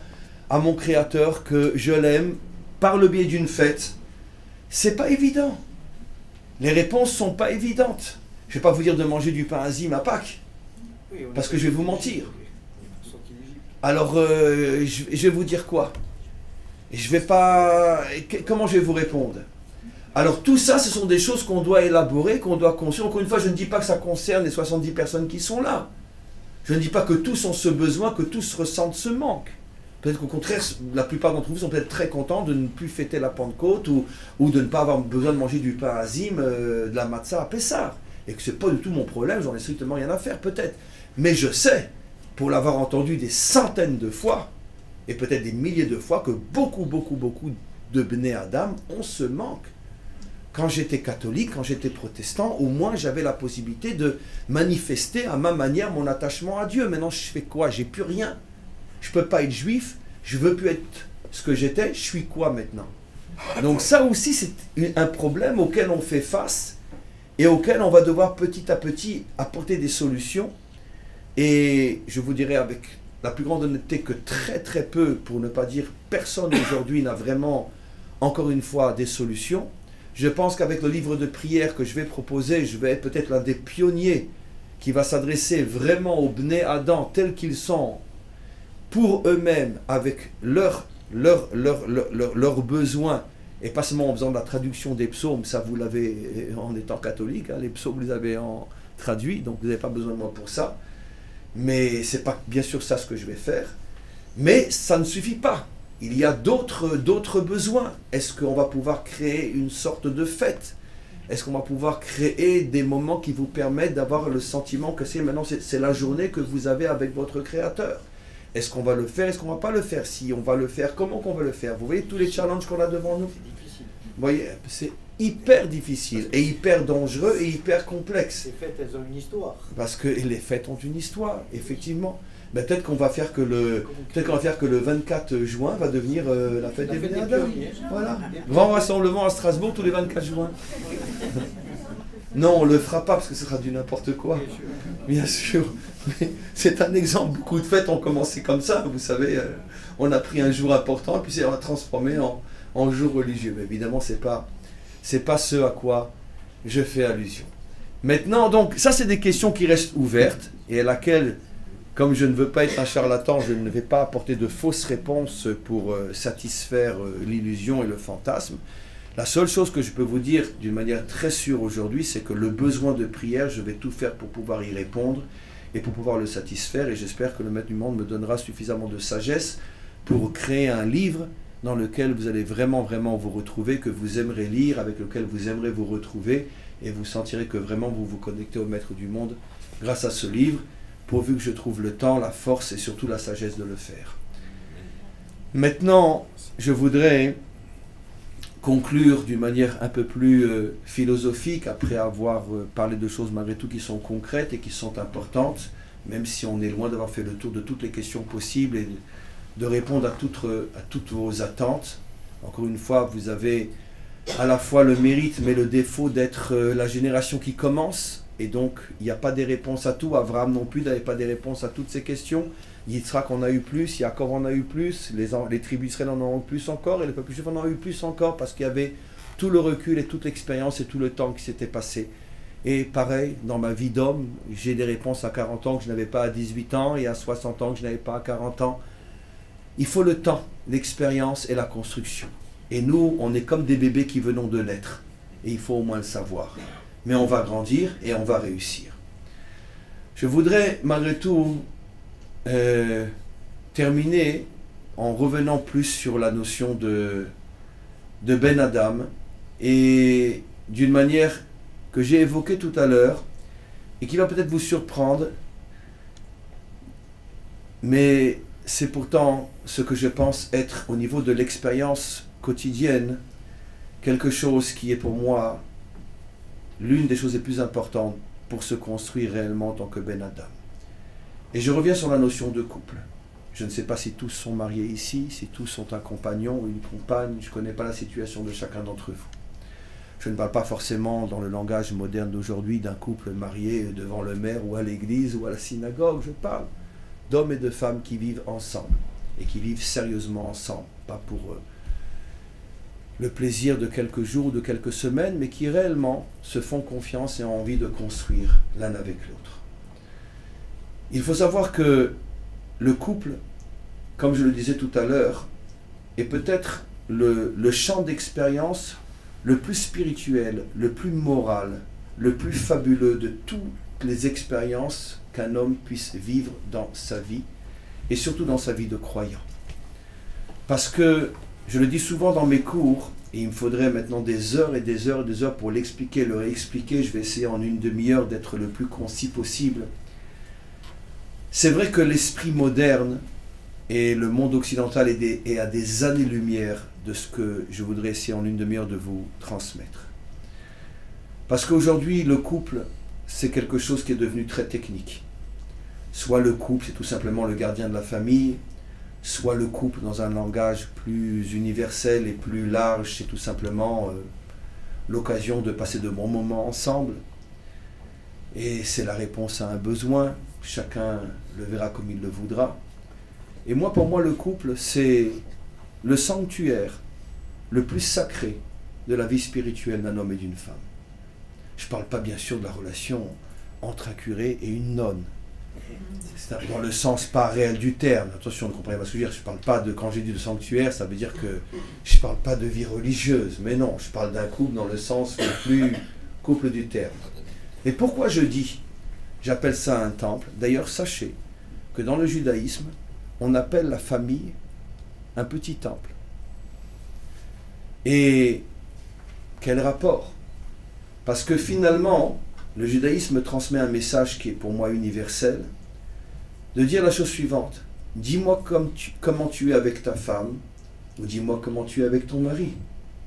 à mon Créateur que je l'aime par le biais d'une fête? C'est pas évident. Les réponses sont pas évidentes. Je vais pas vous dire de manger du pain azim à Pâques, parce que je vais vous mentir. Alors, je vais vous dire quoi? Je vais pas... Comment je vais vous répondre? Alors tout ça, ce sont des choses qu'on doit élaborer, qu'on doit construire. Encore une fois, je ne dis pas que ça concerne les 70 personnes qui sont là. Je ne dis pas que tous ont ce besoin, que tous ressentent ce manque. Peut-être qu'au contraire, la plupart d'entre vous sont peut-être très contents de ne plus fêter la Pentecôte ou de ne pas avoir besoin de manger du pain azim, de la matzah à Pessah. Et que ce n'est pas du tout mon problème, j'en ai strictement rien à faire peut-être. Mais je sais, pour l'avoir entendu des centaines de fois, et peut-être des milliers de fois, que beaucoup de Bnei Adam ont ce manque. Quand j'étais catholique, quand j'étais protestant, au moins j'avais la possibilité de manifester à ma manière mon attachement à Dieu. Maintenant, je fais quoi? J'ai plus rien. Je ne peux pas être juif, je ne veux plus être ce que j'étais, je suis quoi maintenant? Donc ça aussi, c'est un problème auquel on fait face et auquel on va devoir petit à petit apporter des solutions. Et je vous dirais avec la plus grande honnêteté que très peu, pour ne pas dire personne aujourd'hui n'a vraiment, encore une fois, des solutions. Je pense qu'avec le livre de prière que je vais proposer, je vais être peut-être l'un des pionniers qui va s'adresser vraiment aux Bnei Adam tels qu'ils sont, pour eux-mêmes, avec leurs besoins, et pas seulement en faisant de la traduction des psaumes, ça vous l'avez en étant catholique, hein, les psaumes vous les avez traduits, donc vous n'avez pas besoin de moi pour ça. Mais ce n'est pas bien sûr ça ce que je vais faire. Mais ça ne suffit pas. Il y a d'autres besoins. Est-ce qu'on va pouvoir créer une sorte de fête? Est-ce qu'on va pouvoir créer des moments qui vous permettent d'avoir le sentiment que c'est la journée que vous avez avec votre Créateur? Est-ce qu'on va le faire? Est-ce qu'on ne va pas le faire? Si on va le faire, comment qu'on va le faire? Vous voyez tous les challenges qu'on a devant nous? C'est difficile. Vous voyez, hyper difficile, et hyper dangereux, et hyper complexe. Ces fêtes, elles ont une histoire. Parce que les fêtes ont une histoire, effectivement. Ben, peut-être qu'on va faire que le 24 juin va devenir la fête des Bénéadames. Voilà. Grand rassemblement à Strasbourg tous les 24 juin. Non, on ne le fera pas parce que ce sera du n'importe quoi. Bien sûr. Mais c'est un exemple. Beaucoup de fêtes ont commencé comme ça. Vous savez, on a pris un jour important et puis on l'a transformé en jour religieux. Mais évidemment, c'est pas ce à quoi je fais allusion. Maintenant, donc, ça, c'est des questions qui restent ouvertes et à laquelle, comme je ne veux pas être un charlatan, je ne vais pas apporter de fausses réponses pour satisfaire l'illusion et le fantasme. La seule chose que je peux vous dire d'une manière très sûre aujourd'hui, c'est que le besoin de prière, je vais tout faire pour pouvoir y répondre et pour pouvoir le satisfaire. Et j'espère que le Maître du Monde me donnera suffisamment de sagesse pour créer un livre dans lequel vous allez vraiment vous retrouver, que vous aimerez lire, avec lequel vous aimerez vous retrouver, et vous sentirez que vraiment vous vous connectez au Maître du Monde grâce à ce livre, pourvu que je trouve le temps, la force et surtout la sagesse de le faire. Maintenant, je voudrais conclure d'une manière un peu plus philosophique, après avoir parlé de choses malgré tout qui sont concrètes et qui sont importantes, même si on est loin d'avoir fait le tour de toutes les questions possibles et de répondre à toutes vos attentes. Encore une fois, vous avez à la fois le mérite mais le défaut d'être la génération qui commence, et donc il n'y a pas des réponses à tout. Abraham non plus n'avait pas des réponses à toutes ces questions. Yitzhak en a eu plus, Yaakov en a eu plus, les tribus israéliennes en ont eu plus encore, et le peuple juif en a eu plus encore, parce qu'il y avait tout le recul et toute l'expérience et tout le temps qui s'était passé. Et pareil, dans ma vie d'homme, j'ai des réponses à 40 ans que je n'avais pas à 18 ans, et à 60 ans que je n'avais pas à 40 ans. Il faut le temps, l'expérience et la construction. Et nous, on est comme des bébés qui venons de naître, et il faut au moins le savoir. Mais on va grandir et on va réussir. Je voudrais, malgré tout, terminer en revenant plus sur la notion de Ben Adam, et d'une manière que j'ai évoquée tout à l'heure et qui va peut-être vous surprendre, mais c'est pourtant ce que je pense être au niveau de l'expérience quotidienne quelque chose qui est pour moi l'une des choses les plus importantes pour se construire réellement en tant que Ben Adam. Et je reviens sur la notion de couple. Je ne sais pas si tous sont mariés ici, si tous sont un compagnon ou une compagne, je ne connais pas la situation de chacun d'entre vous. Je ne parle pas forcément dans le langage moderne d'aujourd'hui d'un couple marié devant le maire ou à l'église ou à la synagogue, je parle d'hommes et de femmes qui vivent ensemble et qui vivent sérieusement ensemble, pas pour le plaisir de quelques jours ou de quelques semaines, mais qui réellement se font confiance et ont envie de construire l'un avec l'autre. Il faut savoir que le couple, comme je le disais tout à l'heure, est peut-être le champ d'expérience le plus spirituel, le plus moral, le plus fabuleux de toutes les expériences qu'un homme puisse vivre dans sa vie, et surtout dans sa vie de croyant. Parce que, je le dis souvent dans mes cours, et il me faudrait maintenant des heures et des heures et des heures pour l'expliquer, le réexpliquer, je vais essayer en une demi-heure d'être le plus concis possible. C'est vrai que l'esprit moderne et le monde occidental est à des années-lumière de ce que je voudrais essayer en une demi-heure de vous transmettre. Parce qu'aujourd'hui, le couple, c'est quelque chose qui est devenu très technique. Soit le couple, c'est tout simplement le gardien de la famille, soit le couple, dans un langage plus universel et plus large, c'est tout simplement l'occasion de passer de bons moments ensemble. Et c'est la réponse à un besoin. Chacun le verra comme il le voudra. Et moi, pour moi, le couple, c'est le sanctuaire le plus sacré de la vie spirituelle d'un homme et d'une femme. Je ne parle pas bien sûr de la relation entre un curé et une nonne. C'est dans le sens pas réel du terme. Attention, ne comprenez pas ce que je veux dire. Je parle pas de, quand j'ai dit de sanctuaire, ça veut dire que je ne parle pas de vie religieuse. Mais non, je parle d'un couple dans le sens le plus couple du terme. Et pourquoi j'appelle ça un temple? D'ailleurs, sachez que dans le judaïsme, on appelle la famille un petit temple. Et quel rapport? Parce que finalement, le judaïsme transmet un message qui est pour moi universel, de dire la chose suivante: dis-moi comment tu es avec ta femme, ou dis-moi comment tu es avec ton mari,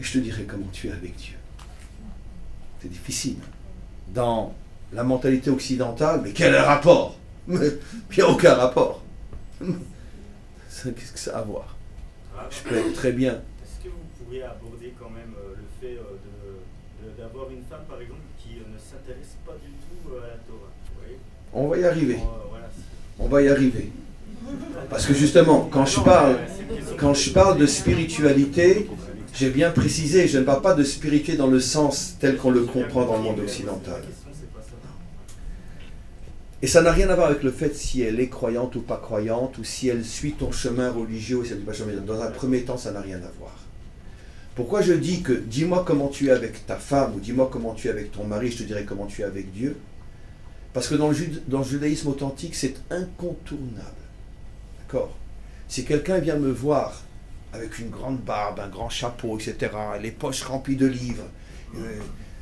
et je te dirai comment tu es avec Dieu. C'est difficile. Dans la mentalité occidentale, mais quel rapport? Il n'y a aucun rapport. Qu'est-ce que ça a à voir? Je peux très bien. Est-ce que vous pourriez aborder quand même le fait d'avoir une femme, par exemple, qui ne s'intéresse pas du tout à la Torah, vous voyez? On va y arriver. Voilà. On va y arriver. Parce que justement, quand je parle de spiritualité, j'ai bien précisé, je ne parle pas de spiritualité dans le sens tel qu'on le comprend dans le monde occidental. Et ça n'a rien à voir avec le fait si elle est croyante ou pas croyante, ou si elle suit ton chemin religieux ou si elle ne suit pas ton chemin. Dans un premier temps, ça n'a rien à voir. Pourquoi je dis que dis-moi comment tu es avec ta femme, ou dis-moi comment tu es avec ton mari, je te dirai comment tu es avec Dieu. Parce que dans le judaïsme authentique, c'est incontournable. D'accord? Si quelqu'un vient me voir avec une grande barbe, un grand chapeau, etc., les poches remplies de livres,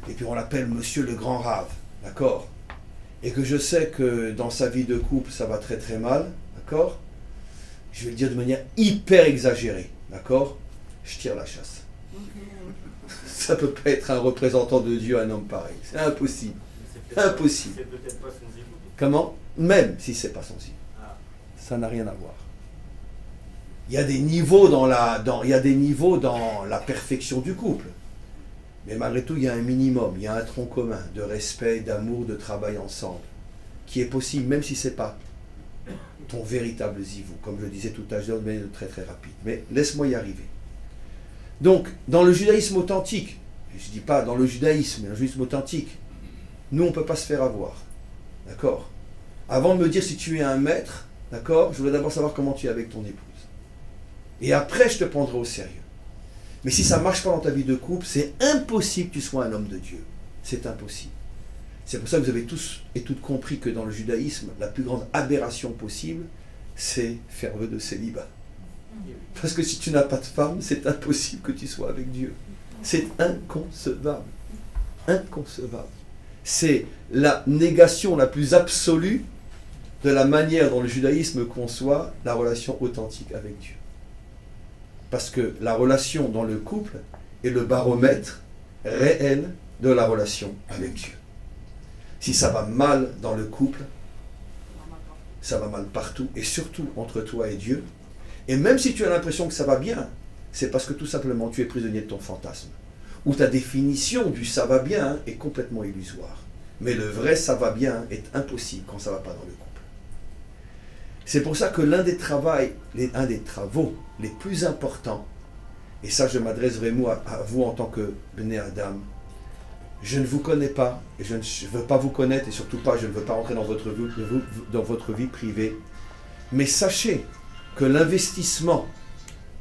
et puis on l'appelle Monsieur le Grand Rave, d'accord? Et que je sais que dans sa vie de couple, ça va très très mal, d'accord? Je vais le dire de manière hyper exagérée, d'accord? Je tire la chasse. Ça ne peut pas être un représentant de Dieu, un homme pareil. C'est impossible. Impossible. C'est peut-être pas son zivou. Comment? Même si c'est pas sensible. Ça n'a rien à voir. Il y a des niveaux dans la perfection du couple. Mais malgré tout, il y a un minimum, il y a un tronc commun de respect, d'amour, de travail ensemble, qui est possible, même si ce n'est pas ton véritable zivou, comme je le disais tout à l'heure, de manière très très rapide. Mais laisse-moi y arriver. Donc, dans le judaïsme authentique, je ne dis pas dans le judaïsme, mais dans le judaïsme authentique, nous, on ne peut pas se faire avoir. D'accord? Avant de me dire si tu es un maître, d'accord, je voudrais d'abord savoir comment tu es avec ton épouse. Et après, je te prendrai au sérieux. Mais si ça ne marche pas dans ta vie de couple, c'est impossible que tu sois un homme de Dieu. C'est impossible. C'est pour ça que vous avez tous et toutes compris que dans le judaïsme, la plus grande aberration possible, c'est faire vœu de célibat. Parce que si tu n'as pas de femme, c'est impossible que tu sois avec Dieu. C'est inconcevable. Inconcevable. C'est la négation la plus absolue de la manière dont le judaïsme conçoit la relation authentique avec Dieu. Parce que la relation dans le couple est le baromètre réel de la relation avec Dieu. Si ça va mal dans le couple, ça va mal partout, et surtout entre toi et Dieu. Et même si tu as l'impression que ça va bien, c'est parce que tout simplement tu es prisonnier de ton fantasme. Ou ta définition du ça va bien est complètement illusoire. Mais le vrai ça va bien est impossible quand ça ne va pas dans le couple. C'est pour ça que l'un des travaux les plus importants, et ça je m'adresse vraiment à vous en tant que Bnei Adam, je ne vous connais pas, et je ne veux pas vous connaître, et surtout pas, je ne veux pas entrer dans votre vie privée, mais sachez que l'investissement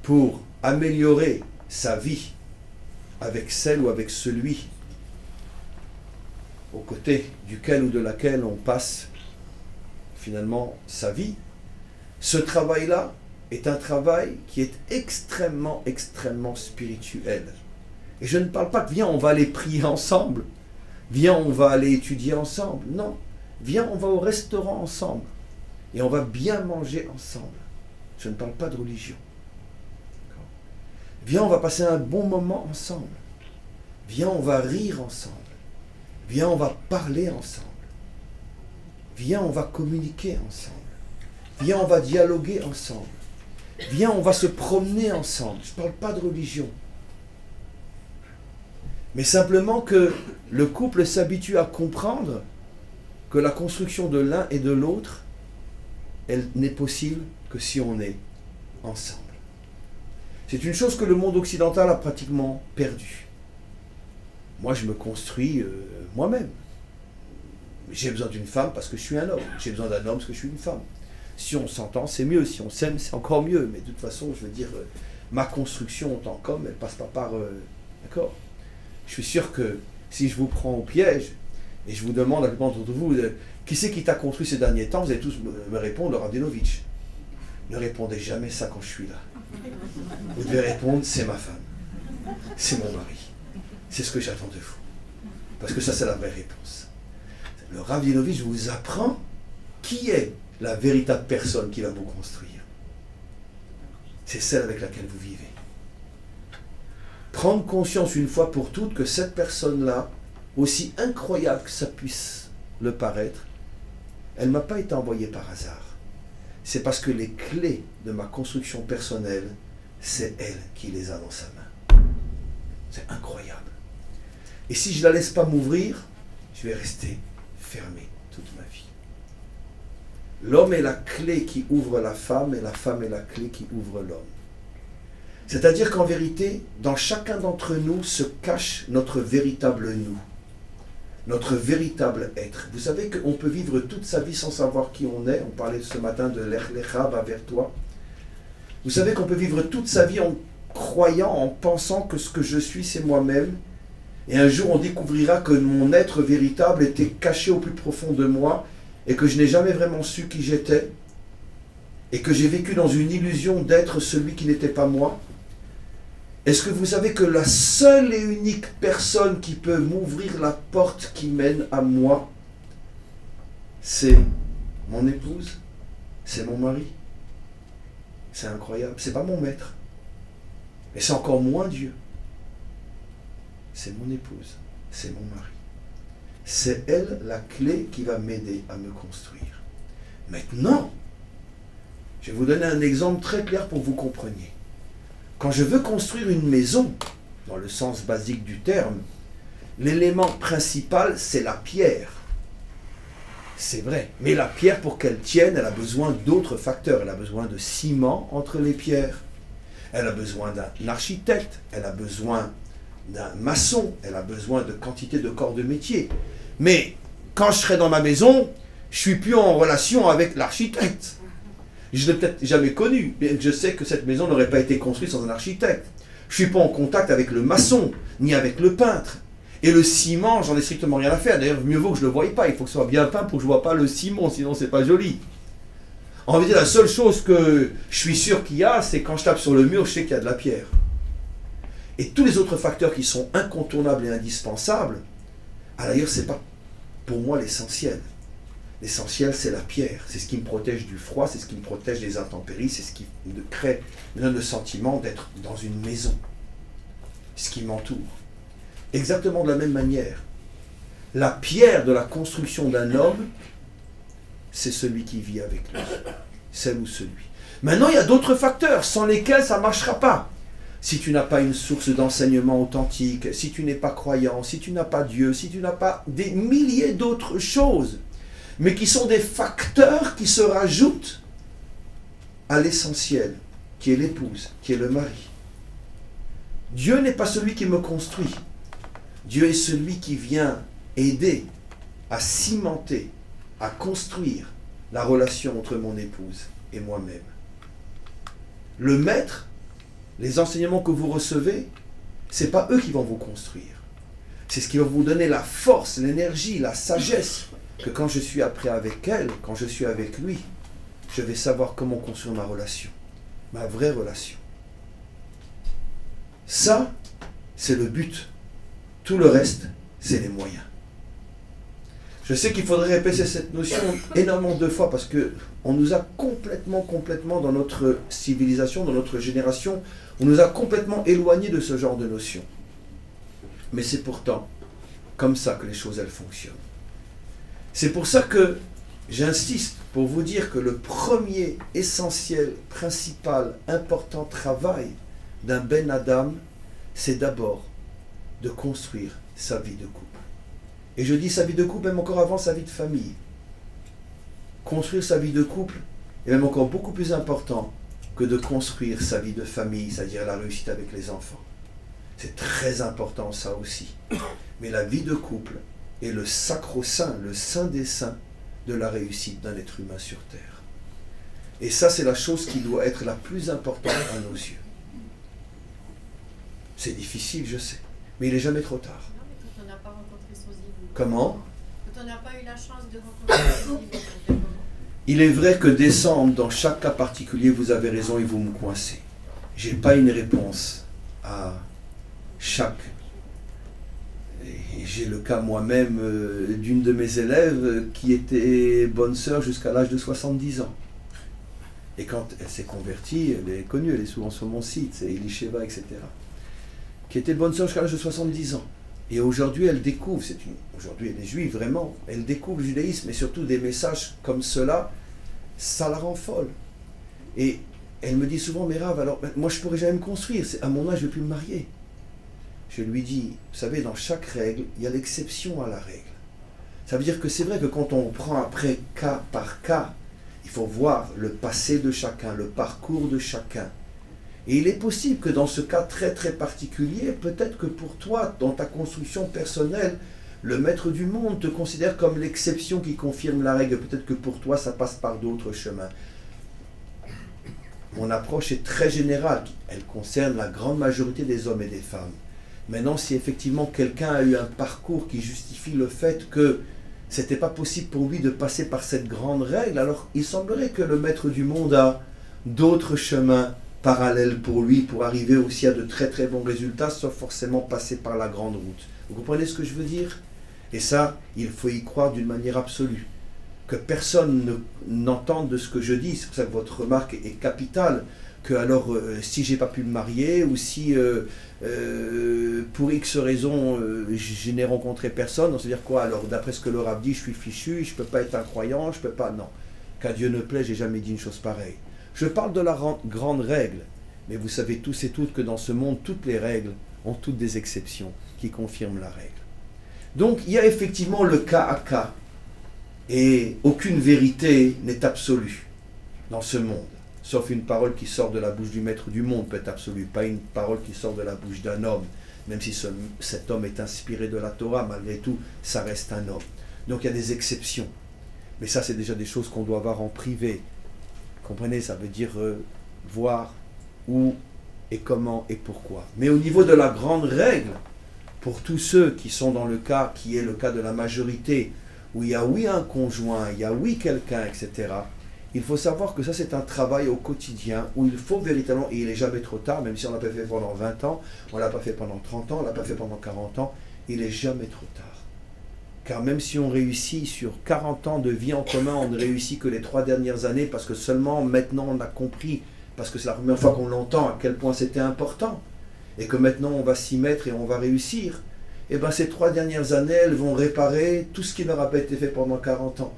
pour améliorer sa vie avec celle ou avec celui aux côtés duquel ou de laquelle on passe finalement sa vie, ce travail-là est un travail qui est extrêmement, extrêmement spirituel. Et je ne parle pas que viens, on va aller prier ensemble, viens, on va aller étudier ensemble. Non, viens, on va au restaurant ensemble et on va bien manger ensemble. Je ne parle pas de religion. Viens, on va passer un bon moment ensemble. Viens, on va rire ensemble. Viens, on va parler ensemble. Viens, on va communiquer ensemble. Viens, on va dialoguer ensemble. Viens, on va se promener ensemble. Je ne parle pas de religion. Mais simplement que le couple s'habitue à comprendre que la construction de l'un et de l'autre, elle n'est possible que si on est ensemble. C'est une chose que le monde occidental a pratiquement perdue. Moi, je me construis moi-même. J'ai besoin d'une femme parce que je suis un homme. J'ai besoin d'un homme parce que je suis une femme. Si on s'entend, c'est mieux. Si on s'aime, c'est encore mieux. Mais de toute façon, je veux dire, ma construction en tant qu'homme, elle ne passe pas par... D'accord? Je suis sûr que si je vous prends au piège, et je vous demande à plupart d'entre vous, qui c'est qui t'a construit ces derniers temps, vous allez tous me répondre, le Rabinovitch. Ne répondez jamais ça quand je suis là. Vous devez répondre, c'est ma femme. C'est mon mari. C'est ce que j'attends de vous. Parce que ça, c'est la vraie réponse. Le Rabinovitch vous apprend qui est la véritable personne qui va vous construire. C'est celle avec laquelle vous vivez. Prendre conscience une fois pour toutes que cette personne-là aussi incroyable que ça puisse le paraître, elle ne m'a pas été envoyée par hasard. C'est parce que les clés de ma construction personnelle, c'est elle qui les a dans sa main. C'est incroyable. Et si je ne la laisse pas m'ouvrir, je vais rester fermé toute ma vie. L'homme est la clé qui ouvre la femme et la femme est la clé qui ouvre l'homme. C'est-à-dire qu'en vérité, dans chacun d'entre nous se cache notre véritable nous, notre véritable être. Vous savez qu'on peut vivre toute sa vie sans savoir qui on est. On parlait ce matin de l'Ech Lecha, va vers toi. Vous savez qu'on peut vivre toute sa vie en croyant, en pensant que ce que je suis, c'est moi-même. Et un jour, on découvrira que mon être véritable était caché au plus profond de moi et que je n'ai jamais vraiment su qui j'étais et que j'ai vécu dans une illusion d'être celui qui n'était pas moi. Est-ce que vous savez que la seule et unique personne qui peut m'ouvrir la porte qui mène à moi, c'est mon épouse, c'est mon mari? C'est incroyable. C'est pas mon maître. Et c'est encore moins Dieu. C'est mon épouse, c'est mon mari. C'est elle la clé qui va m'aider à me construire. Maintenant, je vais vous donner un exemple très clair pour que vous compreniez. Quand je veux construire une maison, dans le sens basique du terme, l'élément principal, c'est la pierre. C'est vrai. Mais la pierre, pour qu'elle tienne, elle a besoin d'autres facteurs. Elle a besoin de ciment entre les pierres. Elle a besoin d'un architecte. Elle a besoin d'un maçon. Elle a besoin de quantité de corps de métier. Mais quand je serai dans ma maison, je ne suis plus en relation avec l'architecte. Je ne l'ai peut-être jamais connu, mais je sais que cette maison n'aurait pas été construite sans un architecte. Je ne suis pas en contact avec le maçon, ni avec le peintre. Et le ciment, j'en ai strictement rien à faire. D'ailleurs, mieux vaut que je ne le voie pas. Il faut que ce soit bien peint pour que je ne vois pas le ciment, sinon c'est pas joli. En vérité, la seule chose que je suis sûr qu'il y a, c'est quand je tape sur le mur, je sais qu'il y a de la pierre. Et tous les autres facteurs qui sont incontournables et indispensables, d'ailleurs, ce n'est pas pour moi l'essentiel. L'essentiel, c'est la pierre. C'est ce qui me protège du froid, c'est ce qui me protège des intempéries, c'est ce qui me donne le sentiment d'être dans une maison. Ce qui m'entoure. Exactement de la même manière. La pierre de la construction d'un homme, c'est celui qui vit avec lui. Celle ou celui. Maintenant, il y a d'autres facteurs sans lesquels ça ne marchera pas. Si tu n'as pas une source d'enseignement authentique, si tu n'es pas croyant, si tu n'as pas Dieu, si tu n'as pas des milliers d'autres choses, mais qui sont des facteurs qui se rajoutent à l'essentiel, qui est l'épouse, qui est le mari. Dieu n'est pas celui qui me construit. Dieu est celui qui vient aider à cimenter, à construire la relation entre mon épouse et moi-même. Le maître, les enseignements que vous recevez, ce n'est pas eux qui vont vous construire. C'est ce qui va vous donner la force, l'énergie, la sagesse, que quand je suis après avec elle, quand je suis avec lui, je vais savoir comment construire ma relation, ma vraie relation. Ça, c'est le but. Tout le reste, c'est les moyens. Je sais qu'il faudrait répéter cette notion énormément de fois parce qu'on nous a complètement dans notre civilisation, dans notre génération, on nous a complètement éloignés de ce genre de notion. Mais c'est pourtant comme ça que les choses, elles fonctionnent. C'est pour ça que j'insiste pour vous dire que le premier, essentiel, principal, important travail d'un Ben Adam, c'est d'abord de construire sa vie de couple. Et je dis sa vie de couple même encore avant sa vie de famille. Construire sa vie de couple est même encore beaucoup plus important que de construire sa vie de famille, c'est-à-dire la réussite avec les enfants. C'est très important ça aussi. Mais la vie de couple est le sacro-saint, le saint des saints de la réussite d'un être humain sur terre. Et ça, c'est la chose qui doit être la plus importante à nos yeux. C'est difficile, je sais, mais il n'est jamais trop tard. Non, mais quand on n'a pas rencontré son zivou. Comment? Quand on n'a pas eu la chance de rencontrer son zivou, on fait comment? Il est vrai que descendre dans chaque cas particulier, vous avez raison et vous me coincez. Je n'ai pas une réponse à chaque. Et j'ai le cas moi-même d'une de mes élèves qui était bonne sœur jusqu'à l'âge de 70 ans. Et quand elle s'est convertie, elle est connue, elle est souvent sur mon site, c'est Elisheva, etc. Qui était bonne sœur jusqu'à l'âge de 70 ans. Et aujourd'hui, elle découvre, aujourd'hui elle est juive vraiment, elle découvre le judaïsme et surtout des messages comme cela, ça la rend folle. Et elle me dit souvent, mais Rav, alors moi je pourrais jamais me construire, à mon âge je ne vais plus me marier. Je lui dis, vous savez, dans chaque règle, il y a l'exception à la règle. Ça veut dire que c'est vrai que quand on prend après cas par cas, il faut voir le passé de chacun, le parcours de chacun. Et il est possible que dans ce cas très très particulier, peut-être que pour toi, dans ta construction personnelle, le maître du monde te considère comme l'exception qui confirme la règle. Peut-être que pour toi, ça passe par d'autres chemins. Mon approche est très générale. Elle concerne la grande majorité des hommes et des femmes. Maintenant, si effectivement quelqu'un a eu un parcours qui justifie le fait que ce n'était pas possible pour lui de passer par cette grande règle, alors il semblerait que le maître du monde a d'autres chemins parallèles pour lui, pour arriver aussi à de très très bons résultats, sans forcément passer par la grande route. Vous comprenez ce que je veux dire? Et ça, il faut y croire d'une manière absolue. Que personne n'entende de ce que je dis, c'est pour ça que votre remarque est capitale, que alors si j'ai pas pu me marier, ou si pour X raison je n'ai rencontré personne, on se dire quoi alors? D'après ce que le Rav dit, je suis fichu, je peux pas être un croyant, je peux pas... Non, qu'à Dieu ne plaît, j'ai jamais dit une chose pareille. Je parle de la grande règle, mais vous savez tous et toutes que dans ce monde, toutes les règles ont toutes des exceptions qui confirment la règle. Donc il y a effectivement le cas à cas, et aucune vérité n'est absolue dans ce monde, sauf une parole qui sort de la bouche du maître du monde peut être absolue, pas une parole qui sort de la bouche d'un homme, même si cet homme est inspiré de la Torah, malgré tout, ça reste un homme. Donc il y a des exceptions, mais ça c'est déjà des choses qu'on doit voir en privé. Comprenez, ça veut dire voir où et comment et pourquoi. Mais au niveau de la grande règle, pour tous ceux qui sont dans le cas qui est le cas de la majorité, où il y a oui un conjoint, il y a oui quelqu'un, etc., il faut savoir que ça c'est un travail au quotidien, où il faut véritablement, et il n'est jamais trop tard, même si on l'a pas fait pendant 20 ans, on ne l'a pas fait pendant 30 ans, on ne l'a pas fait pendant 40 ans, il n'est jamais trop tard. Car même si on réussit sur 40 ans de vie en commun, on ne réussit que les 3 dernières années, parce que seulement maintenant on a compris, parce que c'est la première fois qu'on l'entend, à quel point c'était important, et que maintenant on va s'y mettre et on va réussir, et bien ces 3 dernières années, elles vont réparer tout ce qui n'aura pas été fait pendant 40 ans.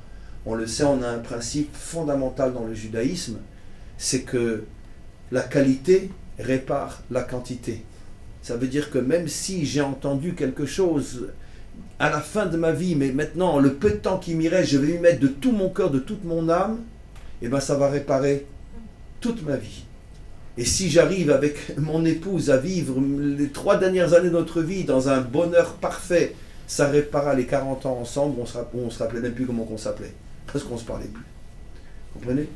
On le sait, on a un principe fondamental dans le judaïsme, c'est que la qualité répare la quantité. Ça veut dire que même si j'ai entendu quelque chose à la fin de ma vie, mais maintenant, le peu de temps qui m'y reste, je vais y mettre de tout mon cœur, de toute mon âme, et bien ça va réparer toute ma vie. Et si j'arrive avec mon épouse à vivre les 3 dernières années de notre vie dans un bonheur parfait, ça réparera les 40 ans ensemble, on ne se rappelait même plus comment on s'appelait, parce qu'on ne se parlait plus. Vous comprenez?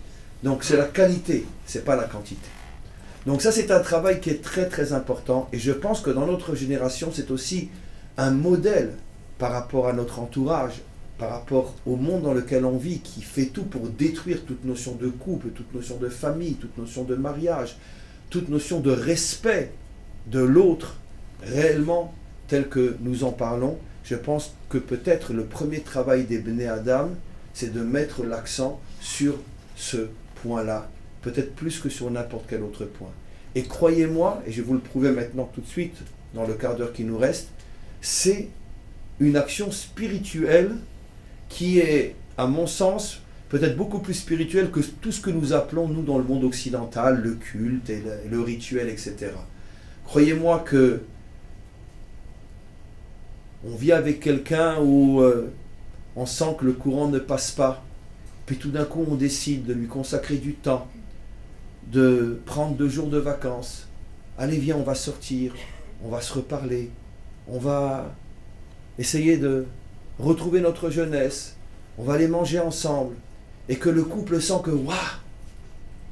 Donc c'est la qualité, c'est pas la quantité. Donc ça c'est un travail qui est très très important, et je pense que dans notre génération, c'est aussi un modèle par rapport à notre entourage, par rapport au monde dans lequel on vit, qui fait tout pour détruire toute notion de couple, toute notion de famille, toute notion de mariage, toute notion de respect de l'autre, réellement, tel que nous en parlons. Je pense que peut-être le premier travail des Bnei Adam, c'est de mettre l'accent sur ce point-là, peut-être plus que sur n'importe quel autre point. Et croyez-moi, et je vais vous le prouver maintenant tout de suite, dans le quart d'heure qui nous reste, c'est une action spirituelle qui est, à mon sens, peut-être beaucoup plus spirituelle que tout ce que nous appelons, nous, dans le monde occidental, le culte et le rituel, etc. Croyez-moi que on vit avec quelqu'un où on sent que le courant ne passe pas, puis tout d'un coup on décide de lui consacrer du temps, de prendre 2 jours de vacances. Allez, viens, on va sortir, on va se reparler, on va essayer de retrouver notre jeunesse, on va aller manger ensemble, et que le couple sent que, waouh,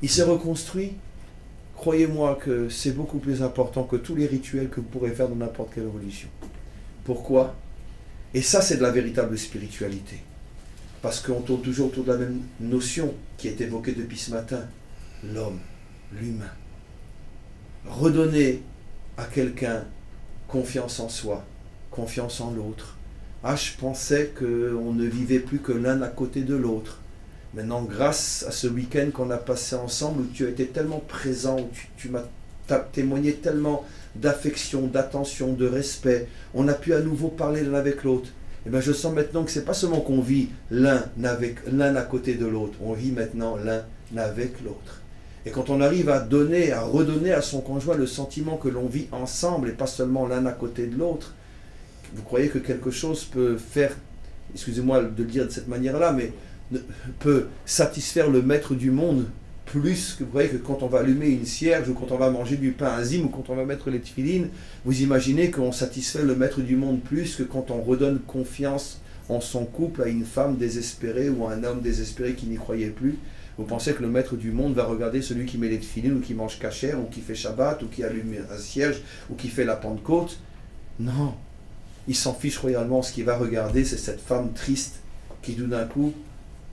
il s'est reconstruit. Croyez-moi que c'est beaucoup plus important que tous les rituels que vous pourrez faire dans n'importe quelle religion. Pourquoi? Et ça, c'est de la véritable spiritualité. Parce qu'on tourne toujours autour de la même notion qui est évoquée depuis ce matin, l'homme, l'humain. Redonner à quelqu'un confiance en soi, confiance en l'autre. Ah, je pensais qu'on ne vivait plus que l'un à côté de l'autre. Maintenant, grâce à ce week-end qu'on a passé ensemble, où tu as été tellement présent, où tu m'as témoigné tellement d'affection, d'attention, de respect. On a pu à nouveau parler l'un avec l'autre. Et bien je sens maintenant que c'est pas seulement qu'on vit l'un à côté de l'autre, on vit maintenant l'un avec l'autre. Et quand on arrive à donner, à redonner à son conjoint le sentiment que l'on vit ensemble et pas seulement l'un à côté de l'autre, vous croyez que quelque chose peut faire, excusez-moi de le dire de cette manière-là, mais peut satisfaire le maître du monde plus que, vous voyez, que quand on va allumer une cierge ou quand on va manger du pain azim ou quand on va mettre les tefilines, vous imaginez qu'on satisfait le maître du monde plus que quand on redonne confiance en son couple à une femme désespérée ou à un homme désespéré qui n'y croyait plus. Vous pensez que le maître du monde va regarder celui qui met les tefilines ou qui mange kasher ou qui fait Shabbat ou qui allume un cierge ou qui fait la Pentecôte? Non, il s'en fiche royalement. Ce qu'il va regarder, c'est cette femme triste qui tout d'un coup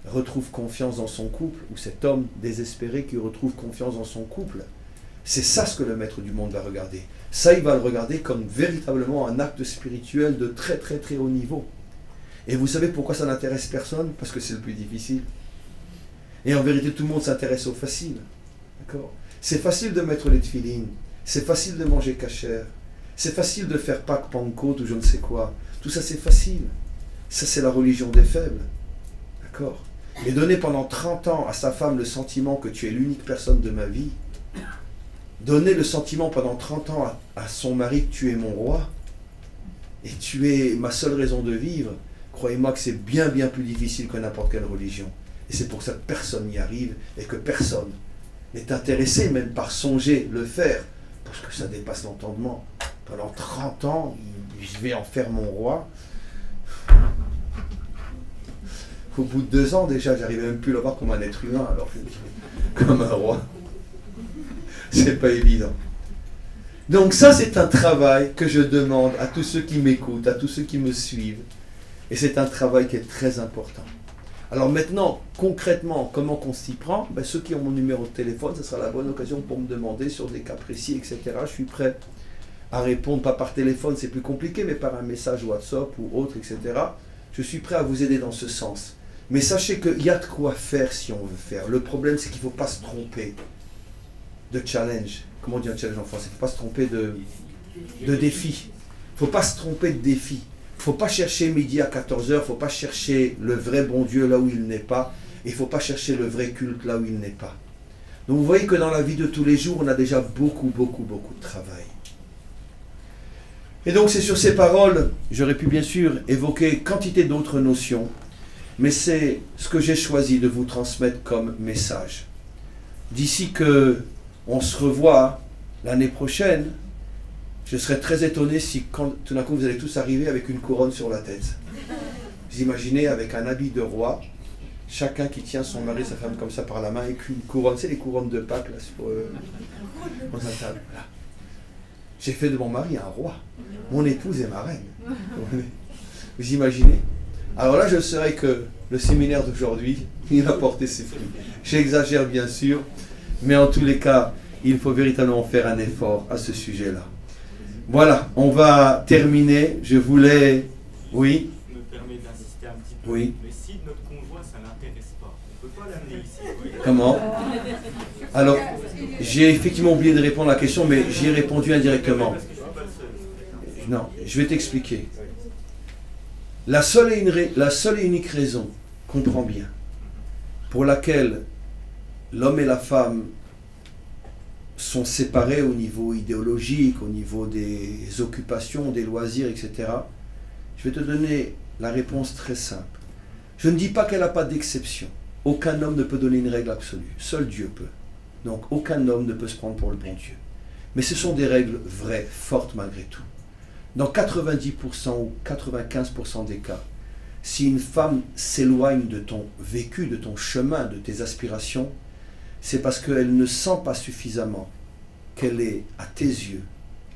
retrouve confiance dans son couple, ou cet homme désespéré qui retrouve confiance dans son couple. C'est ça ce que le maître du monde va regarder. Ça, il va le regarder comme véritablement un acte spirituel de très très très haut niveau. Et vous savez pourquoi ça n'intéresse personne? Parce que c'est le plus difficile. Et en vérité, tout le monde s'intéresse au facile. D'accord? C'est facile de mettre les tefilines, c'est facile de manger kasher, c'est facile de faire Pâques, Pentecôte ou je ne sais quoi. Tout ça, c'est facile. Ça, c'est la religion des faibles. D'accord? Et donner pendant 30 ans à sa femme le sentiment que tu es l'unique personne de ma vie, donner le sentiment pendant 30 ans à son mari que tu es mon roi, et tu es ma seule raison de vivre, croyez-moi que c'est bien bien plus difficile que n'importe quelle religion. Et c'est pour ça que personne n'y arrive, et que personne n'est intéressé même par songer le faire, parce que ça dépasse l'entendement. Pendant 30 ans, je vais en faire mon roi. Au bout de 2 ans, déjà, j'arrivais même plus à le voir comme un être humain, alors je me dis, comme un roi. C'est pas évident. Donc ça, c'est un travail que je demande à tous ceux qui m'écoutent, à tous ceux qui me suivent. Et c'est un travail qui est très important. Alors maintenant, concrètement, comment qu'on s'y prend? Ben, ceux qui ont mon numéro de téléphone, ce sera la bonne occasion pour me demander sur des cas précis, etc. Je suis prêt à répondre, pas par téléphone, c'est plus compliqué, mais par un message WhatsApp ou autre, etc. Je suis prêt à vous aider dans ce sens. Mais sachez qu'il y a de quoi faire si on veut faire. Le problème, c'est qu'il ne faut pas se tromper de challenge. Comment on dit un challenge en français? Il ne faut pas se tromper de défi. Il ne faut pas se tromper de défi. Il ne faut pas chercher midi à 14h. Il ne faut pas chercher le vrai bon Dieu là où il n'est pas. Et il ne faut pas chercher le vrai culte là où il n'est pas. Donc vous voyez que dans la vie de tous les jours, on a déjà beaucoup de travail. Et donc c'est sur ces paroles, j'aurais pu bien sûr évoquer quantité d'autres notions, mais c'est ce que j'ai choisi de vous transmettre comme message. D'ici que on se revoit l'année prochaine, je serais très étonné si quand tout d'un coup vous allez tous arriver avec une couronne sur la tête. Vous imaginez avec un habit de roi, chacun qui tient son mari, sa femme comme ça par la main, avec une couronne, c'est les couronnes de Pâques là, sur la table. Voilà. J'ai fait de mon mari un roi. Mon épouse est ma reine. Vous imaginez? Alors là, je saurais que le séminaire d'aujourd'hui, il va porter ses fruits. J'exagère bien sûr, mais en tous les cas, il faut véritablement faire un effort à ce sujet-là. Voilà, on va terminer. Je voulais... Oui? Je me permets d'insister un petit peu. Oui. Mais si notre conjoint, ça ne l'intéresse pas, on ne peut pas l'amener ici. Vous voyez? Comment? Alors, j'ai effectivement oublié de répondre à la question, mais j'y ai répondu indirectement. Parce que je ne suis pas le seul. Non, je vais t'expliquer. La seule et unique raison, comprends bien, pour laquelle l'homme et la femme sont séparés au niveau idéologique, au niveau des occupations, des loisirs, etc., je vais te donner la réponse très simple. Je ne dis pas qu'elle n'a pas d'exception. Aucun homme ne peut donner une règle absolue. Seul Dieu peut. Donc aucun homme ne peut se prendre pour le bon Dieu. Mais ce sont des règles vraies, fortes malgré tout. Dans 90% ou 95% des cas, si une femme s'éloigne de ton vécu, de ton chemin, de tes aspirations, c'est parce qu'elle ne sent pas suffisamment qu'elle est, à tes yeux,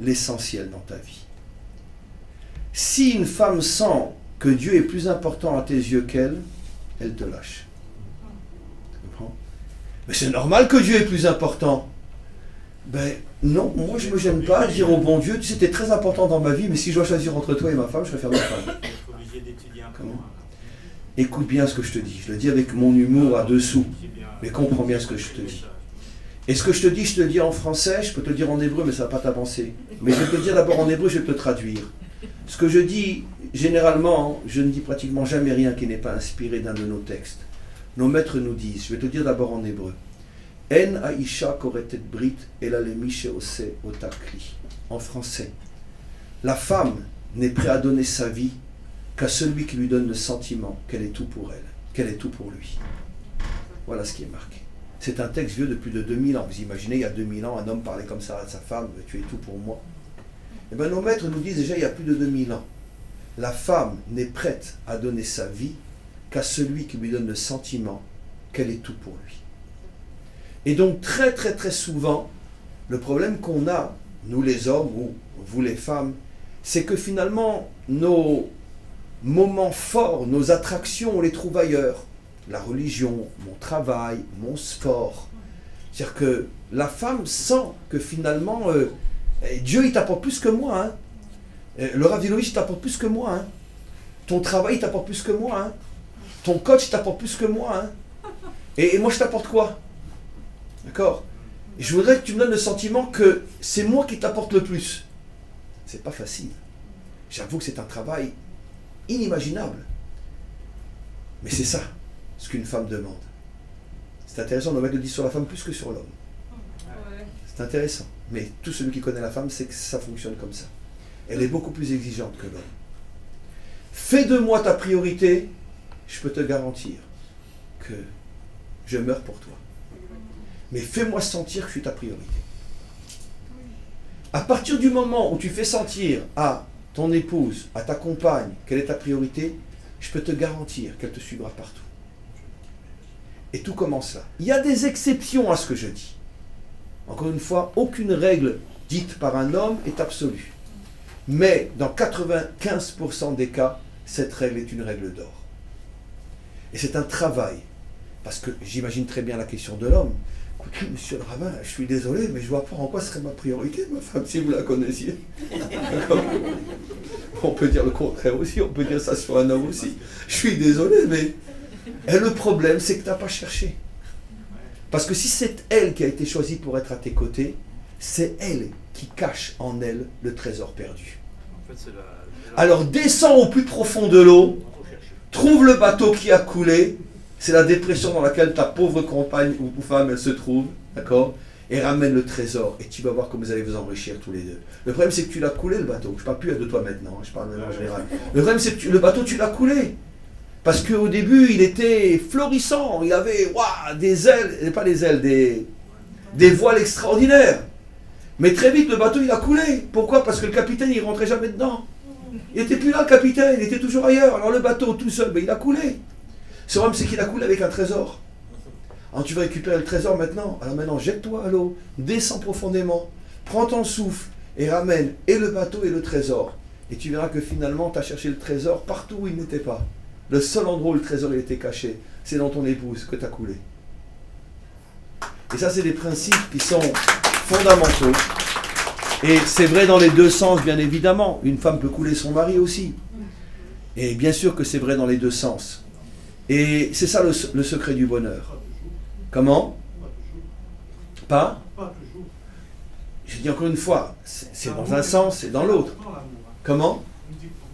l'essentiel dans ta vie. Si une femme sent que Dieu est plus important à tes yeux qu'elle, elle te lâche. Tu comprends? Mais c'est normal que Dieu est plus important. Ben non, moi je ne me gêne pas à dire au bon Dieu, tu sais, t'es très important dans ma vie, mais si je dois choisir entre toi et ma femme, je préfère ma femme. Obligé d'étudier un peu. Comment? Écoute bien ce que je te dis. Je le dis avec mon humour à dessous, mais comprends bien ce que je te dis. Et ce que je te dis en français, je peux te le dire en hébreu, mais ça ne va pas t'avancer. Mais je vais te le dire d'abord en hébreu, je vais te le traduire. Ce que je dis, généralement, je ne dis pratiquement jamais rien qui n'est pas inspiré d'un de nos textes. Nos maîtres nous disent, je vais te le dire d'abord en hébreu. En aisha koretet brit elalemi sheose otakli. En français. La femme n'est prête à donner sa vie qu'à celui qui lui donne le sentiment qu'elle est tout pour elle, qu'elle est tout pour lui. Voilà ce qui est marqué. C'est un texte vieux de plus de 2000 ans. Vous imaginez, il y a 2000 ans, un homme parlait comme ça à sa femme, tu es tout pour moi. Eh bien, nos maîtres nous disent déjà, il y a plus de 2000 ans, la femme n'est prête à donner sa vie qu'à celui qui lui donne le sentiment qu'elle est tout pour lui. Et donc, très très très souvent, le problème qu'on a, nous les hommes, ou vous les femmes, c'est que finalement, nos moments forts, nos attractions, on les trouve ailleurs. La religion, mon travail, mon sport. C'est-à-dire que la femme sent que finalement, Dieu, il t'apporte plus que moi. Hein. Le Rav Dilovitch, il t'apporte plus que moi. Hein. Ton travail, il t'apporte plus que moi. Hein. Ton coach, il t'apporte plus que moi. Hein. Et moi, je t'apporte quoi? D'accord? Je voudrais que tu me donnes le sentiment que c'est moi qui t'apporte le plus. C'est pas facile. J'avoue que c'est un travail inimaginable. Mais c'est ça, ce qu'une femme demande. C'est intéressant, nos maîtres le disent sur la femme plus que sur l'homme. C'est intéressant. Mais tout celui qui connaît la femme sait que ça fonctionne comme ça. Elle est beaucoup plus exigeante que l'homme. Fais de moi ta priorité, je peux te garantir que je meurs pour toi. Mais fais-moi sentir que je suis ta priorité. À partir du moment où tu fais sentir à ton épouse, à ta compagne, quelle est ta priorité, je peux te garantir qu'elle te suivra partout. Et tout commence là. Il y a des exceptions à ce que je dis. Encore une fois, aucune règle dite par un homme est absolue. Mais dans 95% des cas, cette règle est une règle d'or. Et c'est un travail. Parce que j'imagine très bien la question de l'homme. Écoutez, monsieur le rabbin, je suis désolé, mais je ne vois pas en quoi serait ma priorité, ma femme, si vous la connaissiez. On peut dire le contraire aussi, on peut dire ça sur un homme aussi. Je suis désolé, mais... Et le problème, c'est que tu n'as pas cherché. Parce que si c'est elle qui a été choisie pour être à tes côtés, c'est elle qui cache en elle le trésor perdu. En fait, alors descends au plus profond de l'eau, trouve le bateau qui a coulé, c'est la dépression dans laquelle ta pauvre compagne ou femme elle se trouve, d'accord, et ramène le trésor, et tu vas voir comment vous allez vous enrichir tous les deux. Le problème c'est que tu l'as coulé le bateau, je ne parle plus de toi maintenant, je parle maintenant en général. Le problème c'est que le bateau tu l'as coulé. Parce qu'au début, il était florissant, il avait des ailes, pas des ailes, des voiles extraordinaires. Mais très vite, le bateau, il a coulé. Pourquoi? Parce que le capitaine, il ne rentrait jamais dedans. Il n'était plus là, le capitaine, il était toujours ailleurs. Alors le bateau, tout seul, il a coulé. Ce problème, c'est qu'il a coulé avec un trésor. Alors tu vas récupérer le trésor maintenant. Alors maintenant, jette-toi à l'eau, descends profondément, prends ton souffle et ramène et le bateau et le trésor. Et tu verras que finalement, tu as cherché le trésor partout où il n'était pas. Le seul endroit où le trésor était caché, c'est dans ton épouse que tu as coulé. Et ça, c'est des principes qui sont fondamentaux. Et c'est vrai dans les deux sens, bien évidemment. Une femme peut couler son mari aussi. Et bien sûr que c'est vrai dans les deux sens. Et c'est ça le secret du bonheur. Comment? Pas? Je dis encore une fois, c'est dans un sens et dans l'autre. Comment?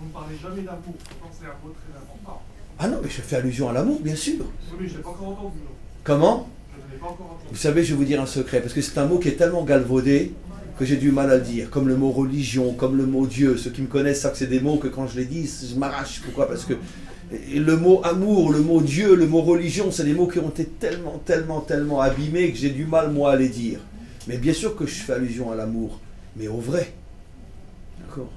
Vous ne parlez jamais d'amour, pourtant c'est un mot très important. Ah non, mais je fais allusion à l'amour, bien sûr. Oui, mais je ne l'ai pas encore entendu. Comment? Je ne l'ai pas encore entendu. Vous savez, je vais vous dire un secret, parce que c'est un mot qui est tellement galvaudé que j'ai du mal à le dire. Comme le mot religion, comme le mot Dieu. Ceux qui me connaissent savent que c'est des mots que quand je les dis, je m'arrache. Pourquoi? Parce que le mot amour, le mot Dieu, le mot religion, c'est des mots qui ont été tellement abîmés que j'ai du mal, moi, à les dire. Mais bien sûr que je fais allusion à l'amour, mais au vrai. D'accord?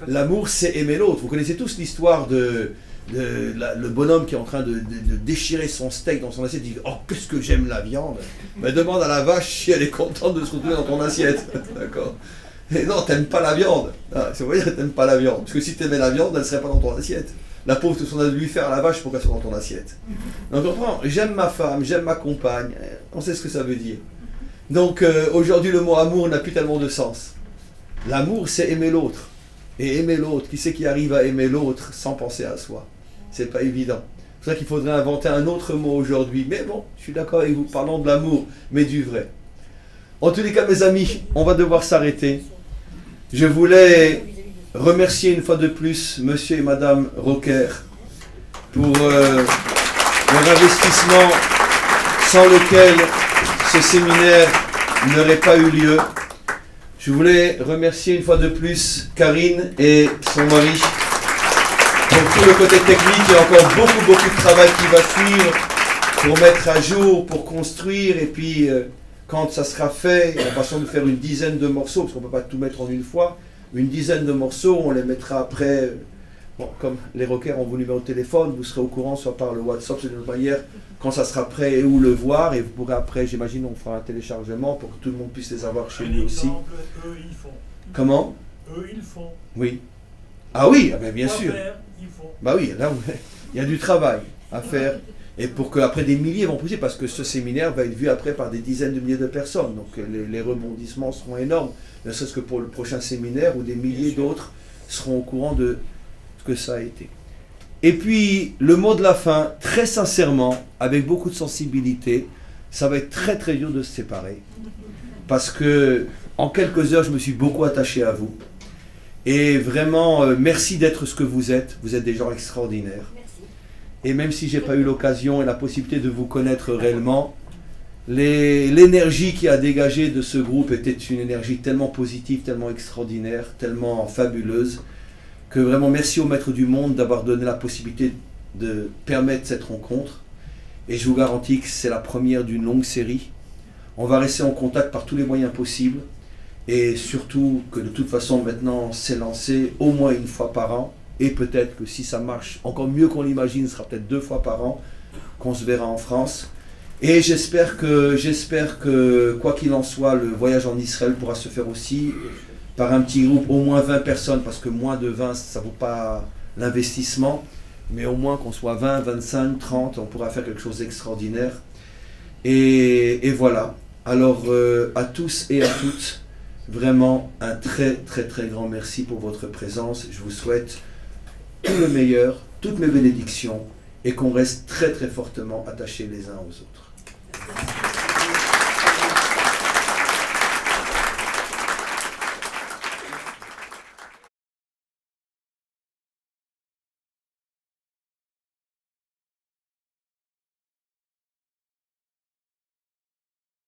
L'amour, c'est aimer l'autre. Vous connaissez tous l'histoire de le bonhomme qui est en train de déchirer son steak dans son assiette. Il dit « Oh, qu'est-ce que j'aime la viande !» Mais demande à la vache si elle est contente de se retrouver dans ton assiette. D'accord? Et non, t'aimes pas la viande. Ah, ça veut dire que t'aimes pas la viande. Parce que si t'aimais la viande, elle ne serait pas dans ton assiette. La pauvre, tout ce qu'on a de lui faire à la vache pour qu'elle soit dans ton assiette. Donc, on comprend. J'aime ma femme, j'aime ma compagne. On sait ce que ça veut dire. Donc, aujourd'hui, le mot amour n'a plus tellement de sens. L'amour, c'est aimer l'autre. Et aimer l'autre, qui c'est qui arrive à aimer l'autre sans penser à soi? C'est pas évident. C'est pour ça qu'il faudrait inventer un autre mot aujourd'hui. Mais bon, je suis d'accord avec vous, parlons de l'amour, mais du vrai. En tous les cas, mes amis, on va devoir s'arrêter. Je voulais remercier une fois de plus Monsieur et Madame Rocker pour leur investissement sans lequel ce séminaire n'aurait pas eu lieu. Je voulais remercier une fois de plus Karine et son mari pour tout le côté technique. Il y a encore beaucoup de travail qui va suivre pour mettre à jour, pour construire. Et puis, quand ça sera fait, on va sans doute faire une dizaine de morceaux, parce qu'on ne peut pas tout mettre en une fois. Une dizaine de morceaux, on les mettra après. Bon, comme les rockers ont vos numéros de téléphone, vous serez au courant soit par le WhatsApp, soit d'une autre manière, quand ça sera prêt et où le voir. Et vous pourrez après, j'imagine, on fera un téléchargement pour que tout le monde puisse les avoir chez lui aussi. Eux, ils font. Comment? Eux, ils font. Oui. Ah oui, ah ben bien sûr. Faire, ils font. Bah oui, là, il y a du travail à faire. Et pour qu'après des milliers vont pousser, parce que ce séminaire va être vu après par des dizaines de milliers de personnes. Donc les rebondissements seront énormes. Ne serait-ce que pour le prochain séminaire, où des milliers d'autres seront au courant de ce que ça a été. Et puis, le mot de la fin, très sincèrement, avec beaucoup de sensibilité, ça va être très très dur de se séparer. Parce que, en quelques heures, je me suis beaucoup attaché à vous. Et vraiment, merci d'être ce que vous êtes. Vous êtes des gens extraordinaires. Et même si je n'ai pas eu l'occasion et la possibilité de vous connaître réellement, l'énergie qui a dégagé de ce groupe était une énergie tellement positive, tellement extraordinaire, tellement fabuleuse, que vraiment merci au Maître du Monde d'avoir donné la possibilité de permettre cette rencontre. Et je vous garantis que c'est la première d'une longue série. On va rester en contact par tous les moyens possibles. Et surtout que de toute façon maintenant c'est lancé au moins une fois par an. Et peut-être que si ça marche encore mieux qu'on l'imagine, ce sera peut-être 2 fois par an qu'on se verra en France. Et j'espère que, quoi qu'il en soit, le voyage en Israël pourra se faire aussi par un petit groupe, au moins 20 personnes, parce que moins de 20, ça ne vaut pas l'investissement, mais au moins qu'on soit 20, 25, 30, on pourra faire quelque chose d'extraordinaire. Et voilà. Alors, à tous et à toutes, vraiment un très très très grand merci pour votre présence. Je vous souhaite tout le meilleur, toutes mes bénédictions, et qu'on reste très très fortement attachés les uns aux autres.